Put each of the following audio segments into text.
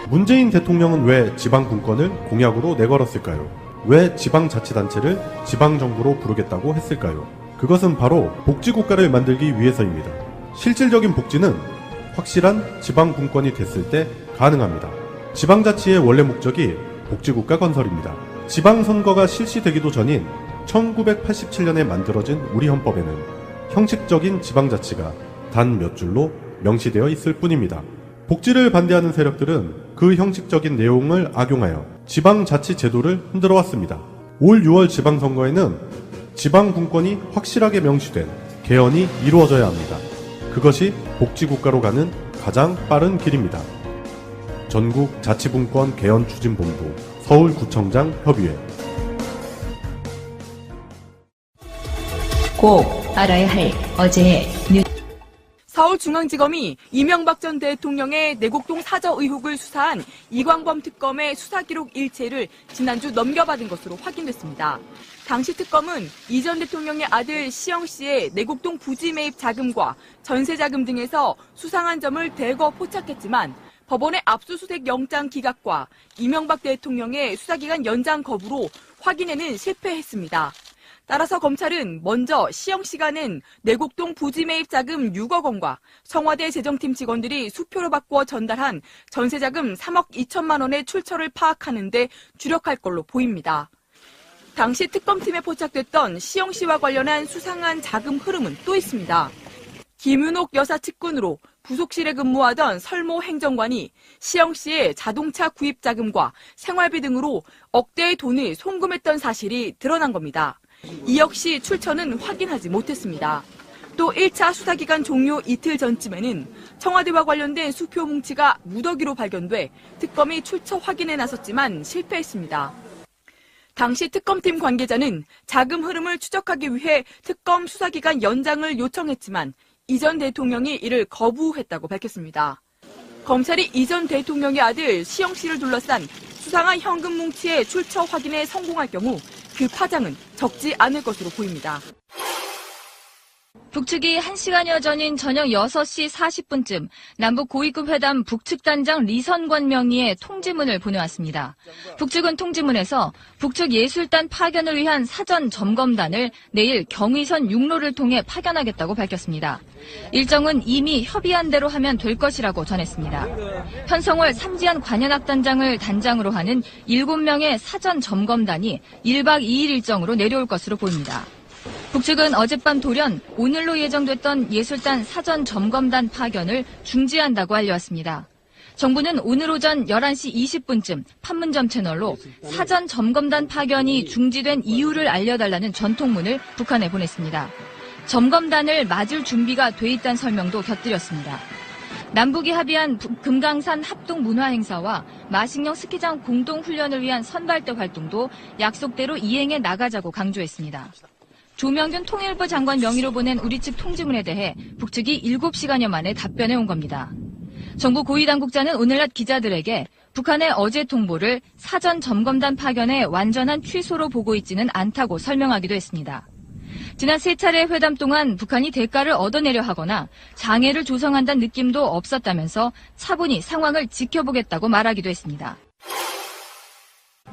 문재인 대통령은 왜 지방분권을 공약으로 내걸었을까요? 왜 지방자치단체를 지방정부로 부르겠다고 했을까요? 그것은 바로 복지국가를 만들기 위해서입니다. 실질적인 복지는 확실한 지방분권이 됐을 때 가능합니다. 지방자치의 원래 목적이 복지국가 건설입니다. 지방선거가 실시되기도 전인 1987년에 만들어진 우리 헌법에는 형식적인 지방자치가 단 몇 줄로 명시되어 있을 뿐입니다. 복지를 반대하는 세력들은 그 형식적인 내용을 악용하여 지방자치 제도를 흔들어 왔습니다. 올 6월 지방선거에는 지방분권이 확실하게 명시된 개헌이 이루어져야 합니다. 그것이 복지국가로 가는 가장 빠른 길입니다. 전국자치분권 개헌추진본부 서울구청장 협의회. 꼭 알아야 할 어제의 뉴스. 서울중앙지검이 이명박 전 대통령의 내곡동 사저 의혹을 수사한 이광범 특검의 수사기록 일체를 지난주 넘겨받은 것으로 확인됐습니다. 당시 특검은 이 전 대통령의 아들 시영 씨의 내곡동 부지 매입 자금과 전세 자금 등에서 수상한 점을 대거 포착했지만 법원의 압수수색 영장 기각과 이명박 대통령의 수사기간 연장 거부로 확인에는 실패했습니다. 따라서 검찰은 먼저 시영 씨가 낸 내곡동 부지 매입 자금 6억 원과 청와대 재정팀 직원들이 수표로 바꾸어 전달한 전세 자금 3억 2천만 원의 출처를 파악하는 데 주력할 걸로 보입니다. 당시 특검팀에 포착됐던 시영 씨와 관련한 수상한 자금 흐름은 또 있습니다. 김윤옥 여사 측근으로 부속실에 근무하던 설모 행정관이 시영 씨의 자동차 구입 자금과 생활비 등으로 억대의 돈을 송금했던 사실이 드러난 겁니다. 이 역시 출처는 확인하지 못했습니다. 또 1차 수사기간 종료 이틀 전쯤에는 청와대와 관련된 수표 뭉치가 무더기로 발견돼 특검이 출처 확인에 나섰지만 실패했습니다. 당시 특검팀 관계자는 자금 흐름을 추적하기 위해 특검 수사기간 연장을 요청했지만 이 전 대통령이 이를 거부했다고 밝혔습니다. 검찰이 이 전 대통령의 아들 시영 씨를 둘러싼 수상한 현금 뭉치의 출처 확인에 성공할 경우 그 파장은 적지 않을 것으로 보입니다. 북측이 1시간여 전인 저녁 6시 40분쯤 남북 고위급 회담 북측 단장 리선권 명의의 통지문을 보내왔습니다. 북측은 통지문에서 북측 예술단 파견을 위한 사전 점검단을 내일 경의선 육로를 통해 파견하겠다고 밝혔습니다. 일정은 이미 협의한 대로 하면 될 것이라고 전했습니다. 현성월 삼지연 관현악단장을 단장으로 하는 7명의 사전 점검단이 1박 2일 일정으로 내려올 것으로 보입니다. 북측은 어젯밤 돌연 오늘로 예정됐던 예술단 사전 점검단 파견을 중지한다고 알려왔습니다. 정부는 오늘 오전 11시 20분쯤 판문점 채널로 사전 점검단 파견이 중지된 이유를 알려달라는 전통문을 북한에 보냈습니다. 점검단을 맞을 준비가 돼 있다는 설명도 곁들였습니다. 남북이 합의한 금강산 합동문화행사와 마식령 스키장 공동훈련을 위한 선발대 활동도 약속대로 이행해 나가자고 강조했습니다. 조명균 통일부 장관 명의로 보낸 우리 측 통지문에 대해 북측이 7시간여 만에 답변해 온 겁니다. 정부 고위당국자는 오늘 낮 기자들에게 북한의 어제 통보를 사전 점검단 파견의 완전한 취소로 보고 있지는 않다고 설명하기도 했습니다. 지난 3차례 회담 동안 북한이 대가를 얻어내려 하거나 장애를 조성한다는 느낌도 없었다면서 차분히 상황을 지켜보겠다고 말하기도 했습니다.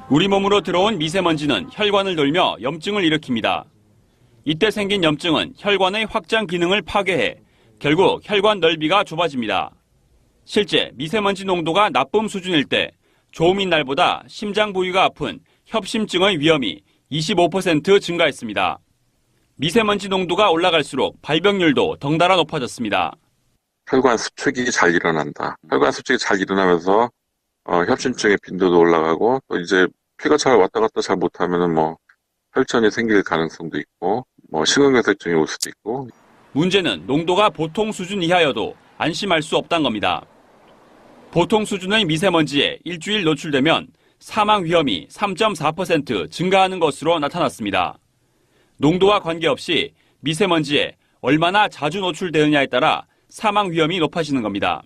우리 몸으로 들어온 미세먼지는 혈관을 돌며 염증을 일으킵니다. 이때 생긴 염증은 혈관의 확장 기능을 파괴해 결국 혈관 넓이가 좁아집니다. 실제 미세먼지 농도가 나쁨 수준일 때 조음인 날보다 심장 부위가 아픈 협심증의 위험이 25% 증가했습니다. 미세먼지 농도가 올라갈수록 발병률도 덩달아 높아졌습니다. 혈관 수축이 잘 일어난다. 혈관 수축이 잘 일어나면서 협심증의 빈도도 올라가고 또 이제 피가 잘 왔다 갔다 잘 못하면은 혈전이 생길 가능성도 있고 심근경색증이 올 수도 있고. 문제는 농도가 보통 수준 이하여도 안심할 수 없다는 겁니다. 보통 수준의 미세먼지에 일주일 노출되면 사망 위험이 3.4% 증가하는 것으로 나타났습니다. 농도와 관계없이 미세먼지에 얼마나 자주 노출되느냐에 따라 사망 위험이 높아지는 겁니다.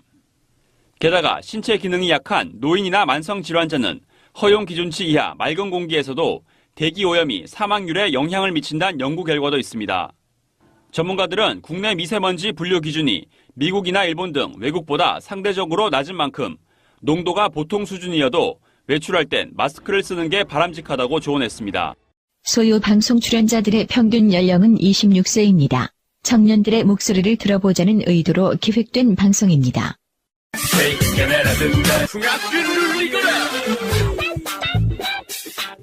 게다가 신체 기능이 약한 노인이나 만성질환자는 허용 기준치 이하 맑은 공기에서도 대기 오염이 사망률에 영향을 미친다는 연구 결과도 있습니다. 전문가들은 국내 미세먼지 분류 기준이 미국이나 일본 등 외국보다 상대적으로 낮은 만큼 농도가 보통 수준이어도 외출할 땐 마스크를 쓰는 게 바람직하다고 조언했습니다. 소유 방송 출연자들의 평균 연령은 26세입니다. 청년들의 목소리를 들어보자는 의도로 기획된 방송입니다.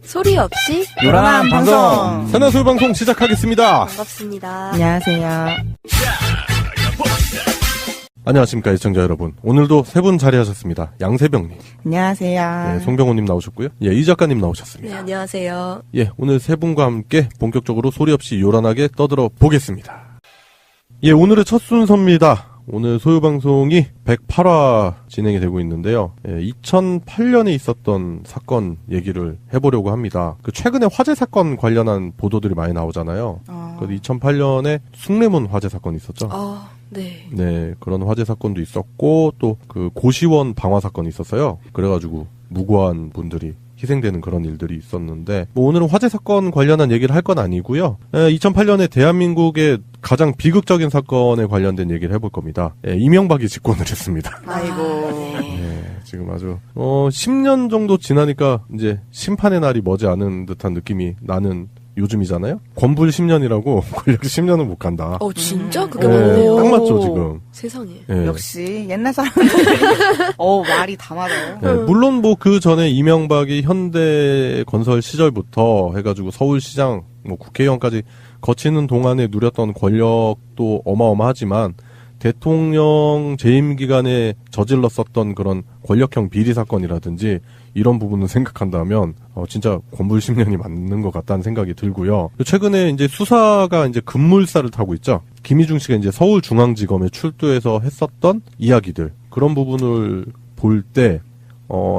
소리 없이 요란한 방송. 산하소유 방송 시작하겠습니다. 반갑습니다. 안녕하세요. 안녕하십니까 시청자 여러분. 오늘도 세 분 자리하셨습니다. 양세병님, 안녕하세요. 송병호님 나오셨고요. 이 작가님 나오셨습니다. 네, 안녕하세요. 오늘 세 분과 함께 본격적으로 소리 없이 요란하게 떠들어 보겠습니다. 오늘의 첫 순서입니다. 오늘 소유방송이 108화 진행이 되고 있는데요. 2008년에 있었던 사건 얘기를 해보려고 합니다. 최근에 화재 사건 관련한 보도들이 많이 나오잖아요. 그래서 2008년에 숭례문 화재 사건이 있었죠. 네. 네, 그런 화재 사건도 있었고 또 그 고시원 방화 사건이 있었어요. 그래가지고 무고한 분들이 희생되는 그런 일들이 있었는데 오늘은 화재 사건 관련한 얘기를 할 건 아니고요. 2008년에 대한민국의 가장 비극적인 사건에 관련된 얘기를 해볼 겁니다. 이명박이 집권을 했습니다. 아이고. 네, 지금 아주 10년 정도 지나니까 이제 심판의 날이 머지 않은 듯한 느낌이 나는 요즘이잖아요. 권불 10년이라고 권력 10년은 못 간다. 진짜? 그게 맞네요. 딱 맞죠 지금. 세상에. 네. 역시 옛날 사람들. 말이 다 맞아요. 네, 물론 그 전에 이명박이 현대 건설 시절부터 해가지고 서울시장, 국회의원까지 거치는 동안에 누렸던 권력도 어마어마하지만 대통령 재임 기간에 저질렀었던 그런 권력형 비리 사건이라든지 이런 부분을 생각한다면 진짜 권불 10년이 맞는 것 같다는 생각이 들고요. 최근에 이제 수사가 이제 급물살을 타고 있죠. 김희중 씨가 이제 서울중앙지검에 출두해서 했었던 이야기들, 그런 부분을 볼 때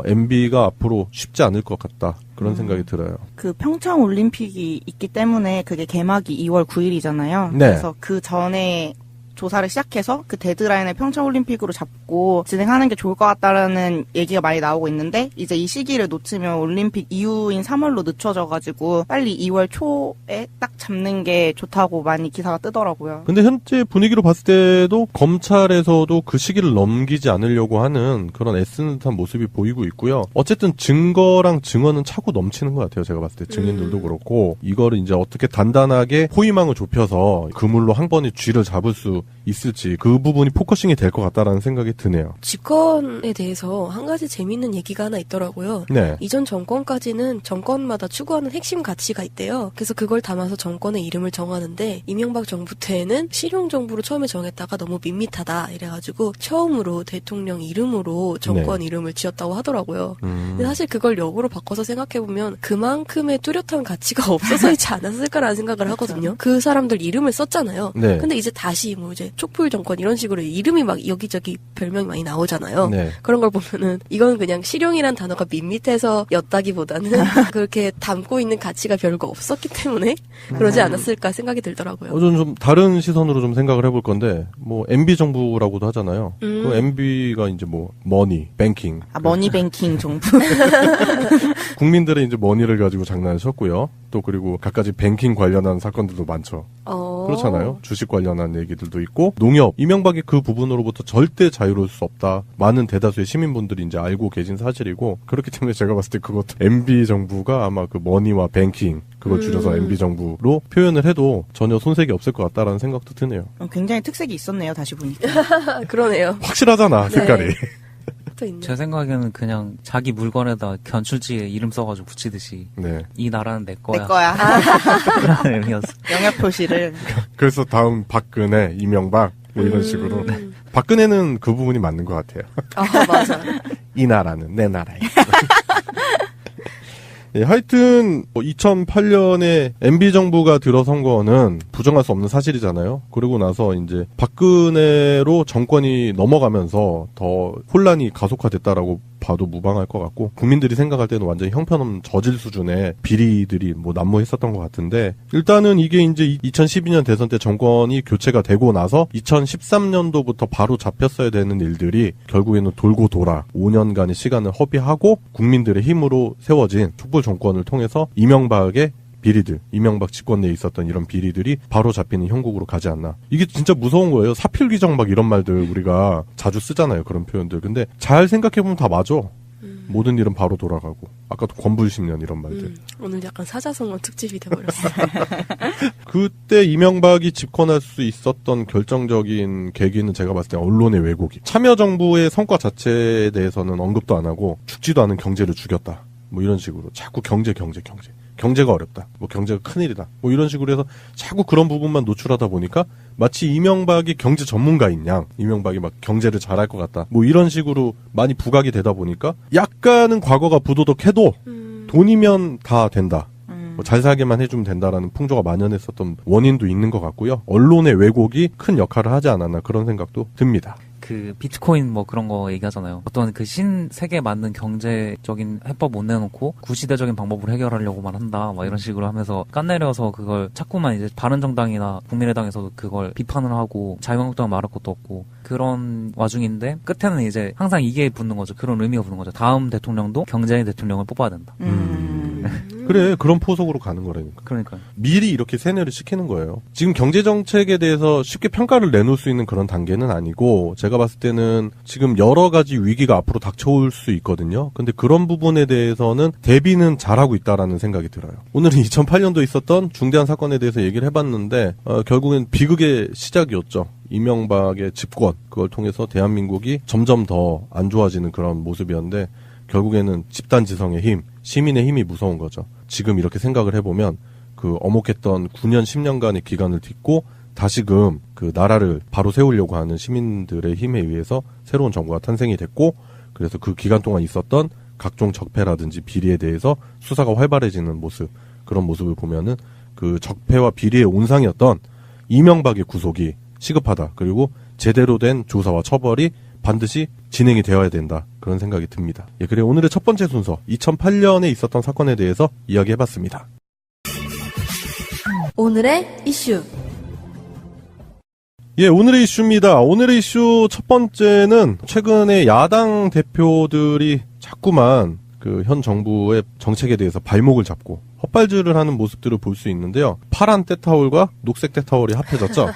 MB가 앞으로 쉽지 않을 것 같다, 그런 생각이 들어요. 평창 올림픽이 있기 때문에 그게 개막이 2월 9일이잖아요. 네. 그래서 그 전에 조사를 시작해서 그 데드라인을 평창올림픽으로 잡고 진행하는 게 좋을 것 같다라는 얘기가 많이 나오고 있는데, 이제 이 시기를 놓치면 올림픽 이후인 3월로 늦춰져가지고 빨리 2월 초에 딱 잡는 게 좋다고 많이 기사가 뜨더라고요. 근데 현재 분위기로 봤을 때도 검찰에서도 그 시기를 넘기지 않으려고 하는 그런 애쓰는 듯한 모습이 보이고 있고요. 어쨌든 증거랑 증언은 차고 넘치는 것 같아요. 제가 봤을 때 증인들도 그렇고, 이거를 이제 어떻게 단단하게 포위망을 좁혀서 그물로 한 번에 쥐를 잡을 수 있을지, 그 부분이 포커싱이 될 것 같다라는 생각이 드네요. 집권에 대해서 한 가지 재밌는 얘기가 하나 있더라고요. 네. 이전 정권까지는 정권마다 추구하는 핵심 가치가 있대요. 그래서 그걸 담아서 정권의 이름을 정하는데, 이명박 정부 때에는 실용정부로 처음에 정했다가 너무 밋밋하다 이래가지고 처음으로 대통령 이름으로 정권 이름을 지었다고 하더라고요. 근데 사실 그걸 역으로 바꿔서 생각해보면 그만큼의 뚜렷한 가치가 없어서 있지 않았을까라는 생각을 하거든요. 그 사람들 이름을 썼잖아요. 네. 근데 이제 다시 이제 촛불 정권 이런 식으로 이름이 막 여기저기 별명이 많이 나오잖아요. 네. 그런 걸 보면은 이건 그냥 실용이란 단어가 밋밋해서 였다기보다는 그렇게 담고 있는 가치가 별거 없었기 때문에 그러지 않았을까 생각이 들더라고요. 저는 좀 다른 시선으로 좀 생각을 해볼 건데, MB 정부라고도 하잖아요. 그 MB가 이제 머니, 뱅킹. 머니뱅킹 정부. 국민들의 이제 머니를 가지고 장난을 쳤고요. 또 그리고 갖가지 뱅킹 관련한 사건들도 많죠. 그렇잖아요. 주식 관련한 얘기들도 있고, 농협, 이명박이 그 부분으로부터 절대 자유로울 수 없다, 많은 대다수의 시민분들이 이제 알고 계신 사실이고, 그렇기 때문에 제가 봤을 때 그것도 MB 정부가 아마 그 머니와 뱅킹, 그걸 줄여서 MB 정부로 표현을 해도 전혀 손색이 없을 것 같다라는 생각도 드네요. 굉장히 특색이 있었네요, 다시 보니까. 그러네요. 확실하잖아, 색깔이. 네. 또 있네. 제 생각에는 그냥 자기 물건에다 견출지에 이름 써가지고 붙이듯이 네. 이 나라는 내 거야. 내 거야. 그런 의미였어. 영역 표시를. 그래서 다음 박근혜, 이명박 이런 식으로. 박근혜는 그 부분이 맞는 것 같아요. 맞아. 이 나라는 내 나라야. 하여튼 2008년에 MB 정부가 들어선 거는 부정할 수 없는 사실이잖아요. 그러고 나서 이제 박근혜로 정권이 넘어가면서 더 혼란이 가속화됐다라고 봐도 무방할 것 같고, 국민들이 생각할 때는 완전히 형편없는 저질 수준의 비리들이 난무했었던 것 같은데, 일단은 이게 이제 2012년 대선 때 정권이 교체가 되고 나서 2013년도부터 바로 잡혔어야 되는 일들이 결국에는 돌고 돌아 5년간의 시간을 허비하고 국민들의 힘으로 세워진 촛불 정권을 통해서 이명박의 비리들, 이명박 집권 내에 있었던 이런 비리들이 바로 잡히는 형국으로 가지 않나. 이게 진짜 무서운 거예요. 사필귀정 막 이런 말들 우리가 자주 쓰잖아요. 그런 표현들. 근데 잘 생각해보면 다 맞아. 모든 일은 바로 돌아가고. 아까도 권불십년 이런 말들. 오늘 약간 사자성어 특집이 돼버렸어. 그때 이명박이 집권할 수 있었던 결정적인 계기는 제가 봤을 때 언론의 왜곡이. 참여정부의 성과 자체에 대해서는 언급도 안 하고 죽지도 않은 경제를 죽였다. 뭐 이런 식으로 자꾸 경제가 어렵다. 뭐 경제가 큰일이다. 뭐 이런 식으로 해서 자꾸 그런 부분만 노출하다 보니까 마치 이명박이 경제 전문가인 양, 이명박이 막 경제를 잘할 것 같다. 뭐 이런 식으로 많이 부각이 되다 보니까 약간은 과거가 부도덕해도 돈이면 다 된다. 뭐 잘 살게만 해주면 된다라는 풍조가 만연했었던 원인도 있는 것 같고요. 언론의 왜곡이 큰 역할을 하지 않았나 그런 생각도 듭니다. 그 비트코인 뭐 그런 거 얘기하잖아요. 어떤 그 신세계에 맞는 경제적인 해법 못 내놓고 구시대적인 방법으로 해결하려고만 한다. 막 이런 식으로 하면서 깐내려서 그걸 자꾸만 이제 바른정당이나 국민의당에서도 그걸 비판을 하고 자유한국당은 말할 것도 없고 그런 와중인데 끝에는 이제 항상 이게 붙는 거죠. 그런 의미가 붙는 거죠. 다음 대통령도 경제의 대통령을 뽑아야 된다. 그래, 그런 포석으로 가는 거라니까. 그러니까요. 미리 이렇게 세뇌를 시키는 거예요. 지금 경제정책에 대해서 쉽게 평가를 내놓을 수 있는 그런 단계는 아니고, 제가 봤을 때는 지금 여러 가지 위기가 앞으로 닥쳐올 수 있거든요. 근데 그런 부분에 대해서는 대비는 잘하고 있다라는 생각이 들어요. 오늘은 2008년도에 있었던 중대한 사건에 대해서 얘기를 해봤는데, 결국엔 비극의 시작이었죠. 이명박의 집권, 그걸 통해서 대한민국이 점점 더 안 좋아지는 그런 모습이었는데, 결국에는 집단지성의 힘, 시민의 힘이 무서운 거죠. 지금 이렇게 생각을 해보면 그 어목했던 9년, 10년간의 기간을 딛고 다시금 그 나라를 바로 세우려고 하는 시민들의 힘에 의해서 새로운 정부가 탄생이 됐고, 그래서 그 기간 동안 있었던 각종 적폐라든지 비리에 대해서 수사가 활발해지는 모습, 그런 모습을 보면은 그 적폐와 비리의 온상이었던 이명박의 구속이 시급하다. 그리고 제대로 된 조사와 처벌이 반드시 진행이 되어야 된다. 그런 생각이 듭니다. 예, 그래 오늘의 첫 번째 순서 2008년에 있었던 사건에 대해서 이야기해봤습니다. 오늘의 이슈. 예, 오늘의 이슈입니다. 오늘의 이슈 첫 번째는 최근에 야당 대표들이 자꾸만 그 현 정부의 정책에 대해서 발목을 잡고 헛발질을 하는 모습들을 볼 수 있는데요. 파란 때타올과 녹색 때타올이 합해졌죠.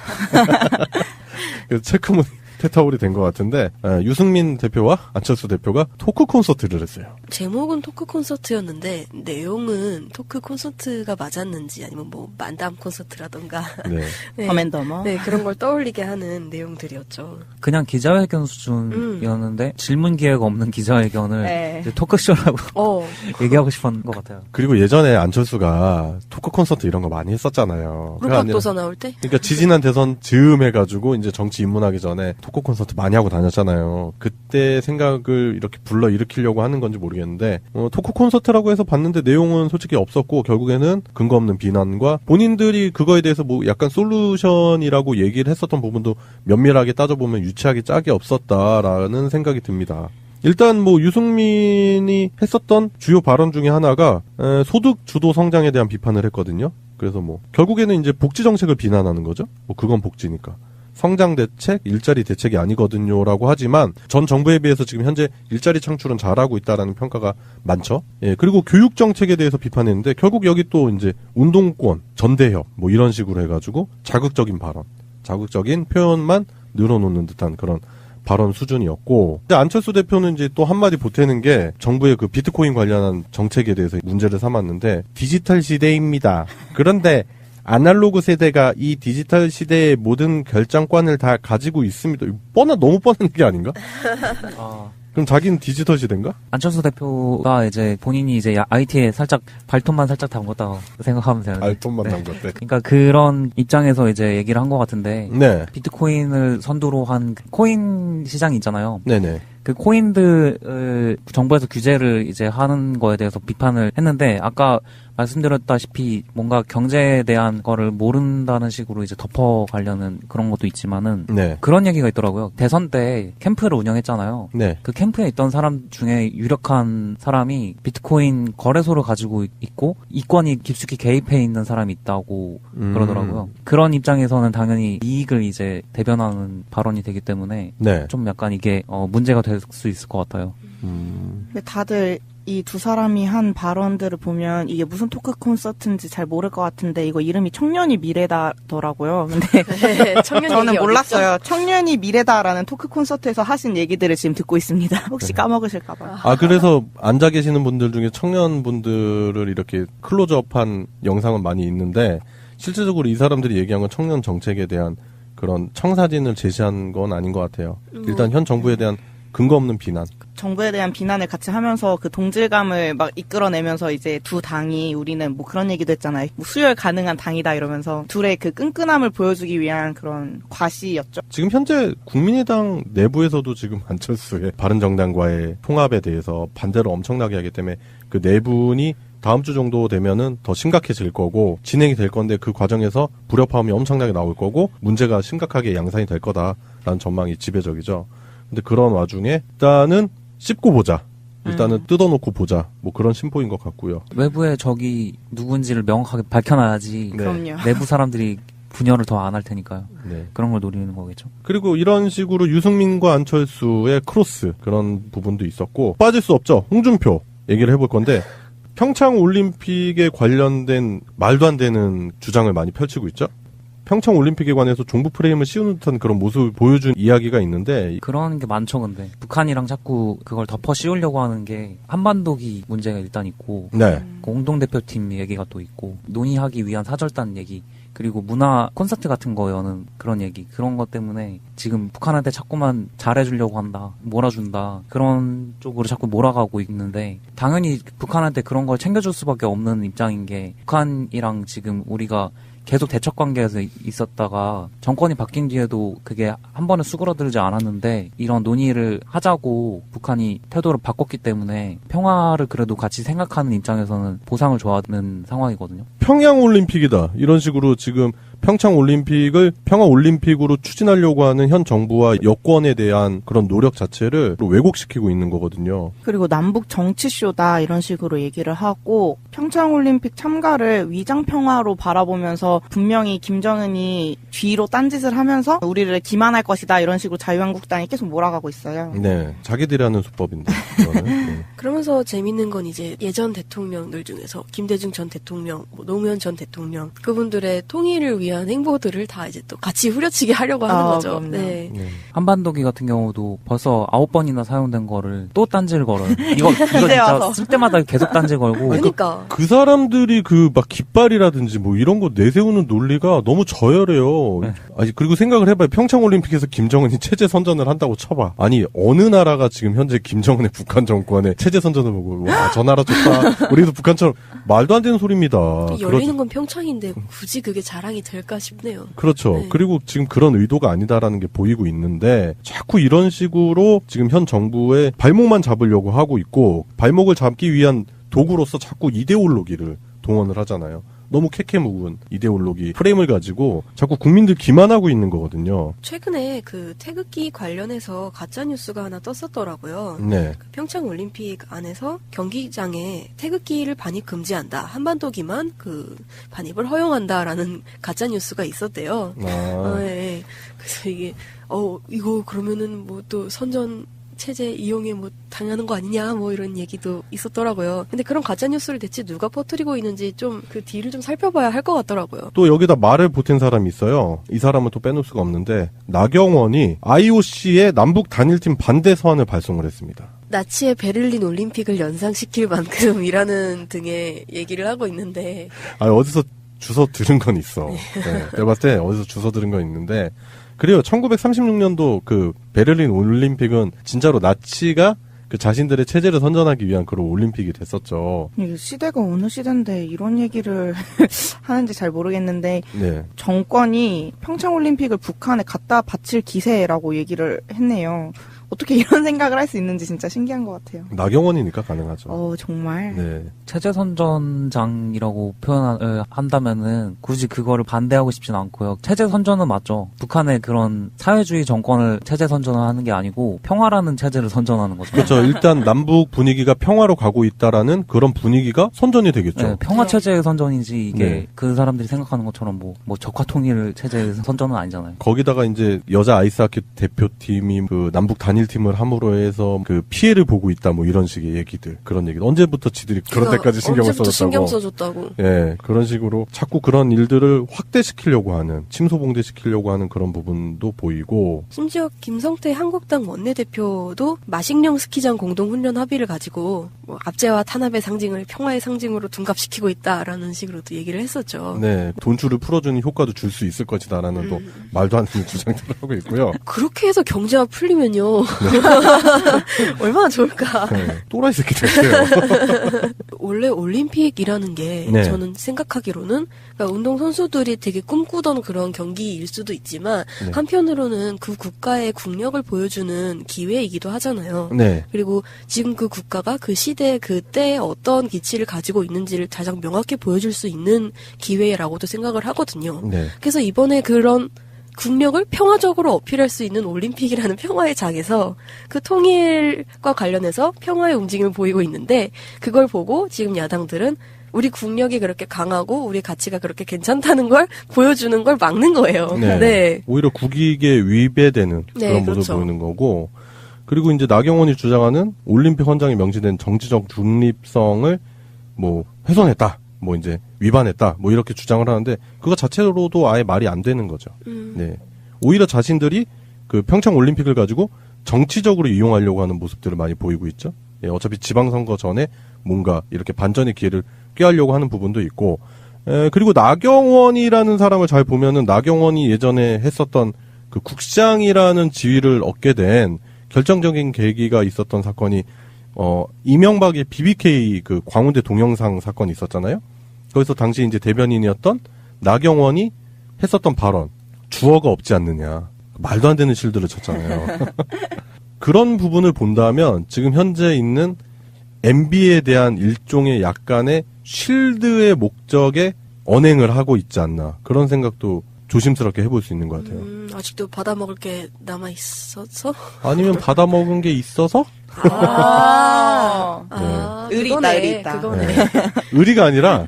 그래서 체크무늬 때타올이 된 것 같은데, 유승민 대표와 안철수 대표가 토크 콘서트를 했어요. 제목은 토크 콘서트였는데 내용은 토크 콘서트가 맞았는지 아니면 뭐 만담 콘서트라던가 네. 네. 더맨더머. 네, 그런 걸 떠올리게 하는 내용들이었죠. 그냥 기자회견 수준이었는데 질문 기회가 없는 기자회견을 네. 이제 토크쇼라고 얘기하고 싶었던 것 같아요. 그리고 예전에 안철수가 토크 콘서트 이런 거 많이 했었잖아요. 룩학도사 나올 때? 그러니까 지지난 대선 즈음 해가지고 이제 정치 입문하기 전에 토크 콘서트 많이 하고 다녔잖아요. 그때 생각을 이렇게 불러일으키려고 하는 건지 모르겠는데, 토크 콘서트라고 해서 봤는데 내용은 솔직히 없었고, 결국에는 근거 없는 비난과 본인들이 그거에 대해서 뭐 약간 솔루션이라고 얘기를 했었던 부분도 면밀하게 따져보면 유치하게 짝이 없었다라는 생각이 듭니다. 일단 뭐 유승민이 했었던 주요 발언 중에 하나가 소득 주도 성장에 대한 비판을 했거든요. 그래서 뭐 결국에는 이제 복지 정책을 비난하는 거죠. 뭐 그건 복지니까. 성장 대책, 일자리 대책이 아니거든요라고 하지만 전 정부에 비해서 지금 현재 일자리 창출은 잘하고 있다라는 평가가 많죠. 예, 그리고 교육 정책에 대해서 비판했는데 결국 여기 또 이제 운동권, 전대협 뭐 이런 식으로 해가지고 자극적인 발언, 자극적인 표현만 늘어놓는 듯한 그런 발언 수준이었고, 근데 안철수 대표는 이제 또 한마디 보태는 게 정부의 그 비트코인 관련한 정책에 대해서 문제를 삼았는데, 디지털 시대입니다. 그런데 아날로그 세대가 이 디지털 시대의 모든 결정권을 다 가지고 있습니다. 너무 뻔한 게 아닌가? 그럼 자기는 디지털 시대인가? 안철수 대표가 이제 본인이 이제 IT에 살짝 발톱만 살짝 담궜다고 생각하면 되는데. 발톱만 네. 담궜대. 그러니까 그런 입장에서 이제 얘기를 한 것 같은데. 네. 비트코인을 선두로 한 코인 시장이 있잖아요. 네네. 그 코인들을 정부에서 규제를 이제 하는 거에 대해서 비판을 했는데, 아까 말씀드렸다시피 뭔가 경제에 대한 거를 모른다는 식으로 이제 덮어가려는 그런 것도 있지만은, 네. 그런 얘기가 있더라고요. 대선 때 캠프를 운영했잖아요. 네. 그 캠프에 있던 사람 중에 유력한 사람이 비트코인 거래소를 가지고 있고 이권이 깊숙이 개입해 있는 사람이 있다고 그러더라고요. 그런 입장에서는 당연히 이익을 이제 대변하는 발언이 되기 때문에 네. 좀 약간 이게 문제가 될 수 있을 것 같아요. 근데 다들 이 두 사람이 한 발언들을 보면 이게 무슨 토크 콘서트인지 잘 모를 것 같은데 이거 이름이 청년이 미래다더라고요. 근데 네, 청년 저는 얘기 몰랐어요. 청년이 미래다라는 토크 콘서트에서 하신 얘기들을 지금 듣고 있습니다. 혹시 까먹으실까봐. 아, 그래서 앉아 계시는 분들 중에 청년분들을 이렇게 클로즈업한 영상은 많이 있는데, 실질적으로 이 사람들이 얘기한 건 청년 정책에 대한 그런 청사진을 제시한 건 아닌 것 같아요. 일단 현 정부에 대한 근거 없는 비난. 정부에 대한 비난을 같이 하면서 그 동질감을 막 이끌어내면서 이제 두 당이 우리는 뭐 그런 얘기도 했잖아요. 뭐 수혈 가능한 당이다 이러면서 둘의 그 끈끈함을 보여주기 위한 그런 과시였죠. 지금 현재 국민의당 내부에서도 지금 안철수의 바른정당과의 통합에 대해서 반대를 엄청나게 하기 때문에 그 네 분이 다음 주 정도 되면은 더 심각해질 거고 진행이 될 건데 그 과정에서 불협화음이 엄청나게 나올 거고 문제가 심각하게 양산이 될 거다라는 전망이 지배적이죠. 근데 그런 와중에 일단은 씹고 보자. 일단은 뜯어놓고 보자. 뭐 그런 심보인 것 같고요. 외부에 적이 누군지를 명확하게 밝혀놔야지 네. 그럼요. 내부 사람들이 분열을 더 안 할 테니까요. 네. 그런 걸 노리는 거겠죠. 그리고 이런 식으로 유승민과 안철수의 크로스 그런 부분도 있었고 빠질 수 없죠. 홍준표 얘기를 해볼 건데 평창 올림픽에 관련된 말도 안 되는 주장을 많이 펼치고 있죠. 평창 올림픽에 관해서 종북 프레임을 씌우는 듯한 그런 모습을 보여준 이야기가 있는데 그런 게 많죠, 근데. 북한이랑 자꾸 그걸 덮어 씌우려고 하는 게 한반도기 문제가 일단 있고, 네. 공동대표팀 얘기가 또 있고, 논의하기 위한 사절단 얘기, 그리고 문화 콘서트 같은 거 여는 그런 얘기, 그런 것 때문에 지금 북한한테 자꾸만 잘해주려고 한다, 몰아준다, 그런 쪽으로 자꾸 몰아가고 있는데, 당연히 북한한테 그런 걸 챙겨줄 수밖에 없는 입장인 게, 북한이랑 지금 우리가 계속 대척 관계에서 있었다가 정권이 바뀐 뒤에도 그게 한 번에 수그러들지 않았는데 이런 논의를 하자고 북한이 태도를 바꿨기 때문에 평화를 그래도 같이 생각하는 입장에서는 보상을 좋아하는 상황이거든요. 평양 올림픽이다. 이런 식으로 지금 평창 올림픽을 평화 올림픽으로 추진하려고 하는 현 정부와 여권에 대한 그런 노력 자체를 왜곡시키고 있는 거거든요. 그리고 남북 정치쇼다 이런 식으로 얘기를 하고 평창올림픽 참가를 위장평화로 바라보면서 분명히 김정은이 뒤로 딴짓을 하면서 우리를 기만할 것이다 이런 식으로 자유한국당이 계속 몰아가고 있어요. 네. 자기들이 하는 수법인데. 이거는. 네. 그러면서 재밌는 건 이제 예전 대통령들 중에서 김대중 전 대통령, 뭐 노무현 전 대통령 그분들의 통일을 위한 행보들을 다 이제 또 같이 후려치게 하려고 하는 거죠. 그럼요. 네. 네. 한반도기 같은 경우도 벌써 9번이나 사용된 거를 또 딴지를 걸어요. 이거 이제 진짜 와서. 쓸 때마다 계속 딴지 걸고. 그러니까 그 사람들이 그 막 깃발이라든지 뭐 이런 거 내세우는 논리가 너무 저열해요. 네. 아니 그리고 생각을 해봐요. 평창올림픽에서 김정은이 체제 선전을 한다고 쳐봐. 아니 어느 나라가 지금 현재 김정은의 북한 정권의 체제 선전을 보고 와 저 나라 좋다. 우리도 북한처럼 말도 안 되는 소리입니다. 열리는 건 평창인데 굳이 그게 자랑이 될까 싶네요. 그렇죠. 네. 그리고 지금 그런 의도가 아니다라는 게 보이고 있는데 자꾸 이런 식으로 지금 현 정부의 발목만 잡으려고 하고 있고 발목을 잡기 위한 도구로서 자꾸 이데올로기를 동원을 하잖아요. 너무 캐캐묵은 이데올로기 프레임을 가지고 자꾸 국민들 기만하고 있는 거거든요. 최근에 그 태극기 관련해서 가짜 뉴스가 하나 떴었더라고요. 네. 그 평창 올림픽 안에서 경기장에 태극기를 반입 금지한다. 한반도기만 그 반입을 허용한다라는 가짜 뉴스가 있었대요. 네. 그래서 이게 이거 그러면은 뭐 또 선전 체제 이용에 뭐 당하는 거 아니냐 뭐 이런 얘기도 있었더라고요. 근데 그런 가짜 뉴스를 대체 누가 퍼뜨리고 있는지 좀 그 뒤를 좀 살펴봐야 할 것 같더라고요. 또 여기다 말을 보탠 사람이 있어요. 이 사람은 또 빼놓을 수가 없는데 나경원이 IOC의 남북 단일팀 반대 서한을 발송을 했습니다. 나치의 베를린 올림픽을 연상시킬 만큼이라는 등의 얘기를 하고 있는데 어디서 주워 들은 건 있어. 네, 내가 봤을 때 어디서 주워 들은 건 있는데 그래요. 1936년도 그 베를린 올림픽은 진짜로 나치가 그 자신들의 체제를 선전하기 위한 그런 올림픽이 됐었죠. 이게 시대가 어느 시대인데 이런 얘기를 하는지 잘 모르겠는데 네. 정권이 평창올림픽을 북한에 갖다 바칠 기세라고 얘기를 했네요. 어떻게 이런 생각을 할 수 있는지 진짜 신기한 것 같아요. 나경원이니까 가능하죠. 정말. 네. 체제 선전장이라고 표현을 한다면은 굳이 그거를 반대하고 싶진 않고요. 체제 선전은 맞죠. 북한의 그런 사회주의 정권을 체제 선전을 하는 게 아니고 평화라는 체제를 선전하는 거죠. 그렇죠. 일단 남북 분위기가 평화로 가고 있다라는 그런 분위기가 선전이 되겠죠. 네, 평화 체제의 선전이지 이게 네. 그 사람들이 생각하는 것처럼 뭐 적화 통일 체제의 선전은 아니잖아요. 거기다가 이제 여자 아이스하키 대표팀이 그 남북 단일 단일팀을 함으로 해서 그 피해를 보고 있다 뭐 이런 식의 얘기들, 그런 얘기들. 언제부터 지들이 그런 데까지 신경을 언제부터 신경 써줬다고. 써줬다고. 예, 그런 식으로 자꾸 그런 일들을 확대시키려고 하는, 침소봉대시키려고 하는 그런 부분도 보이고. 심지어 김성태 한국당 원내대표도 마식령 스키장 공동훈련 합의를 가지고 뭐 압제와 탄압의 상징을 평화의 상징으로 둔갑시키고 있다라는 식으로도 얘기를 했었죠. 네, 돈줄을 풀어주는 효과도 줄 수 있을 것이다라는 또 말도 안 되는 주장들을 하고 있고요. 그렇게 해서 경제가 풀리면요. 얼마나 좋을까. 네, 또라이 새끼 됐어요. 원래 올림픽이라는 게 네. 저는 생각하기로는 그러니까 운동선수들이 되게 꿈꾸던 그런 경기일 수도 있지만 네. 한편으로는 그 국가의 국력을 보여주는 기회이기도 하잖아요. 네, 그리고 지금 그 국가가 그 시대 그때 어떤 기치를 가지고 있는지를 가장 명확히 보여줄 수 있는 기회라고도 생각을 하거든요. 네, 그래서 이번에 그런 국력을 평화적으로 어필할 수 있는 올림픽이라는 평화의 장에서 그 통일과 관련해서 평화의 움직임을 보이고 있는데 그걸 보고 지금 야당들은 우리 국력이 그렇게 강하고 우리 가치가 그렇게 괜찮다는 걸 보여주는 걸 막는 거예요. 네. 네. 오히려 국익에 위배되는 네, 그런 모습을 그렇죠. 보이는 거고. 그리고 이제 나경원이 주장하는 올림픽 헌장에 명시된 정치적 중립성을 뭐 훼손했다, 뭐 이제 위반했다, 뭐 이렇게 주장을 하는데 그거 자체로도 아예 말이 안 되는 거죠. 네. 오히려 자신들이 그 평창 올림픽을 가지고 정치적으로 이용하려고 하는 모습들을 많이 보이고 있죠. 예, 어차피 지방선거 전에 뭔가 이렇게 반전의 기회를 꾀하려고 하는 부분도 있고, 그리고 나경원이라는 사람을 잘 보면은 나경원이 예전에 했었던 그 국장이라는 지위를 얻게 된 결정적인 계기가 있었던 사건이 이명박의 BBK 그 광운대 동영상 사건이 있었잖아요. 거기서 당시 이제 대변인이었던 나경원이 했었던 발언, 주어가 없지 않느냐, 말도 안 되는 실드를 쳤잖아요. 그런 부분을 본다면 지금 현재 있는 MB에 대한 일종의 약간의 쉴드의 목적에 언행을 하고 있지 않나, 그런 생각도 조심스럽게 해볼 수 있는 것 같아요. 아직도 받아먹을 게 남아있어서? 아니면 받아먹은 게 있어서? 의리 그거네, 있다, 의리 있다. 그거네. 네. 의리가 아니라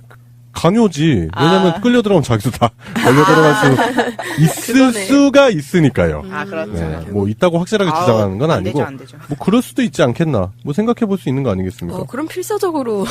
강요지. 왜냐면 끌려 들어가면 자기도 다 걸려 들어갈 수 있을 그거네. 수가 있으니까요. 그렇죠. 네. 뭐 있다고 확실하게 주장하는 건 아니고 안 되죠. 뭐 그럴 수도 있지 않겠나. 뭐 생각해 볼 수 있는 거 아니겠습니까? 그럼 필사적으로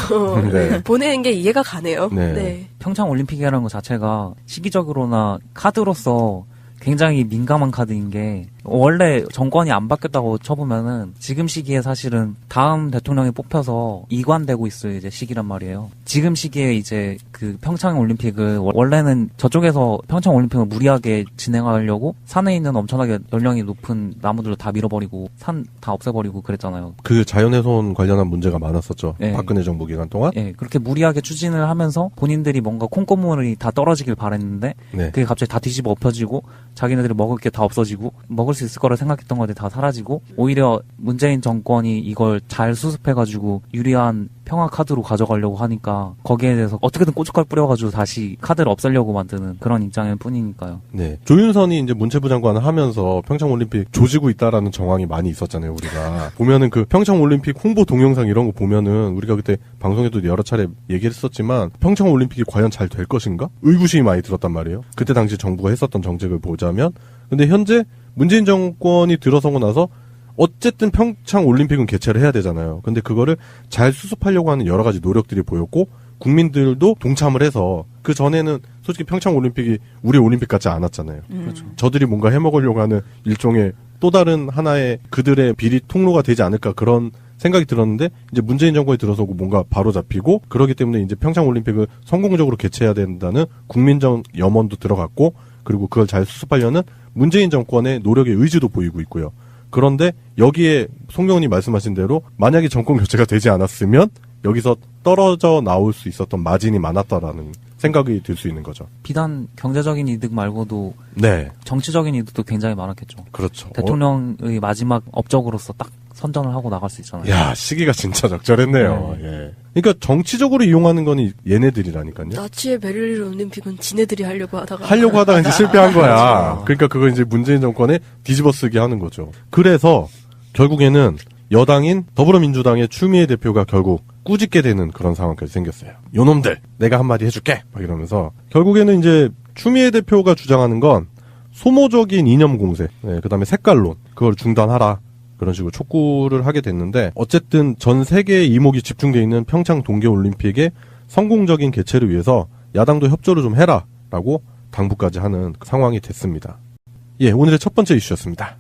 네. 보내는 게 이해가 가네요. 네. 네. 평창 올림픽이라는 것 자체가 시기적으로나 카드로서 굉장히 민감한 카드인 게 원래 정권이 안 바뀌었다고 쳐보면은 지금 시기에 사실은 다음 대통령이 뽑혀서 이관되고 있을 이제 시기란 말이에요. 지금 시기에 이제 그 평창 올림픽을 원래는 저쪽에서 평창 올림픽을 무리하게 진행하려고 산에 있는 엄청나게 연령이 높은 나무들을 다 밀어버리고 산 다 없애버리고 그랬잖아요. 그 자연훼손 관련한 문제가 많았었죠. 네. 박근혜 정부 기간 동안. 예, 그렇게 무리하게 추진을 하면서 본인들이 뭔가 콩고물이 다 떨어지길 바랬는데 네. 그게 갑자기 다 뒤집어 엎혀지고 자기네들이 먹을 게 다 없어지고 먹을 수 있을 거라 생각했던 것들이 다 사라지고 오히려 문재인 정권이 이걸 잘 수습해가지고 유리한 평화 카드로 가져가려고 하니까 거기에 대해서 어떻게든 고춧가루 뿌려가지고 다시 카드를 없애려고 만드는 그런 입장일 뿐이니까요. 네. 조윤선이 이제 문체부 장관을 하면서 평창 올림픽 조지고 있다라는 정황이 많이 있었잖아요, 우리가. 보면은 그 평창 올림픽 홍보 동영상 이런 거 보면은 우리가 그때 방송에도 여러 차례 얘기했었지만 평창 올림픽이 과연 잘 될 것인가? 의구심이 많이 들었단 말이에요. 그때 당시 정부가 했었던 정책을 보자면. 근데 현재 문재인 정권이 들어서고 나서 어쨌든 평창 올림픽은 개최를 해야 되잖아요. 근데 그거를 잘 수습하려고 하는 여러 가지 노력들이 보였고 국민들도 동참을 해서 그 전에는 솔직히 평창 올림픽이 우리 올림픽 같지 않았잖아요. 그렇죠. 저들이 뭔가 해먹으려고 하는 일종의 또 다른 하나의 그들의 비리 통로가 되지 않을까 그런 생각이 들었는데 이제 문재인 정권이 들어서고 뭔가 바로 잡히고 그러기 때문에 이제 평창 올림픽을 성공적으로 개최해야 된다는 국민적 염원도 들어갔고 그리고 그걸 잘 수습하려는 문재인 정권의 노력의 의지도 보이고 있고요. 그런데 여기에 송영훈이 말씀하신 대로 만약에 정권 교체가 되지 않았으면 여기서 떨어져 나올 수 있었던 마진이 많았다라는 생각이 들 수 있는 거죠. 비단 경제적인 이득 말고도 네. 정치적인 이득도 굉장히 많았겠죠. 그렇죠. 대통령의 마지막 업적으로서 딱 선전을 하고 나갈 수 있잖아요. 야, 시기가 진짜 적절했네요. 예. 그러니까 정치적으로 이용하는 건 얘네들이라니까요. 나치의 베를린 올림픽은 지네들이 하려고 하다가 이제 실패한 거야. 그러니까 그거 이제 문재인 정권에 뒤집어 쓰게 하는 거죠. 그래서 결국에는 여당인 더불어민주당의 추미애 대표가 결국 꾸짖게 되는 그런 상황까지 생겼어요. 요놈들, 내가 한마디 해줄게! 막 이러면서. 결국에는 이제 추미애 대표가 주장하는 건 소모적인 이념 공세, 네, 그 다음에 색깔론, 그걸 중단하라. 그런 식으로 촉구를 하게 됐는데 어쨌든 전 세계의 이목이 집중돼 있는 평창 동계올림픽의 성공적인 개최를 위해서 야당도 협조를 좀 해라라고 당부까지 하는 상황이 됐습니다. 예, 오늘의 첫 번째 이슈였습니다.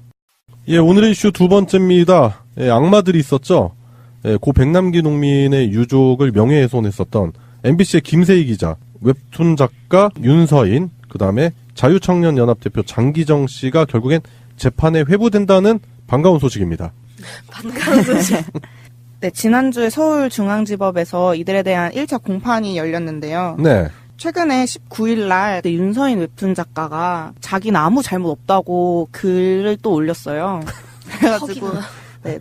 예, 오늘의 이슈 두 번째입니다. 예, 악마들이 있었죠. 예, 고 백남기 농민의 유족을 명예훼손했었던 MBC의 김세희 기자, 웹툰 작가 윤서인, 그 다음에 자유청년연합 대표 장기정 씨가 결국엔 재판에 회부된다는 반가운 소식입니다. 반가운 소식. 네, 지난주에 서울중앙지법에서 이들에 대한 1차 공판이 열렸는데요. 네. 최근에 19일 날 윤서인 웹툰 작가가 자기는 아무 잘못 없다고 글을 또 올렸어요. 그래가지고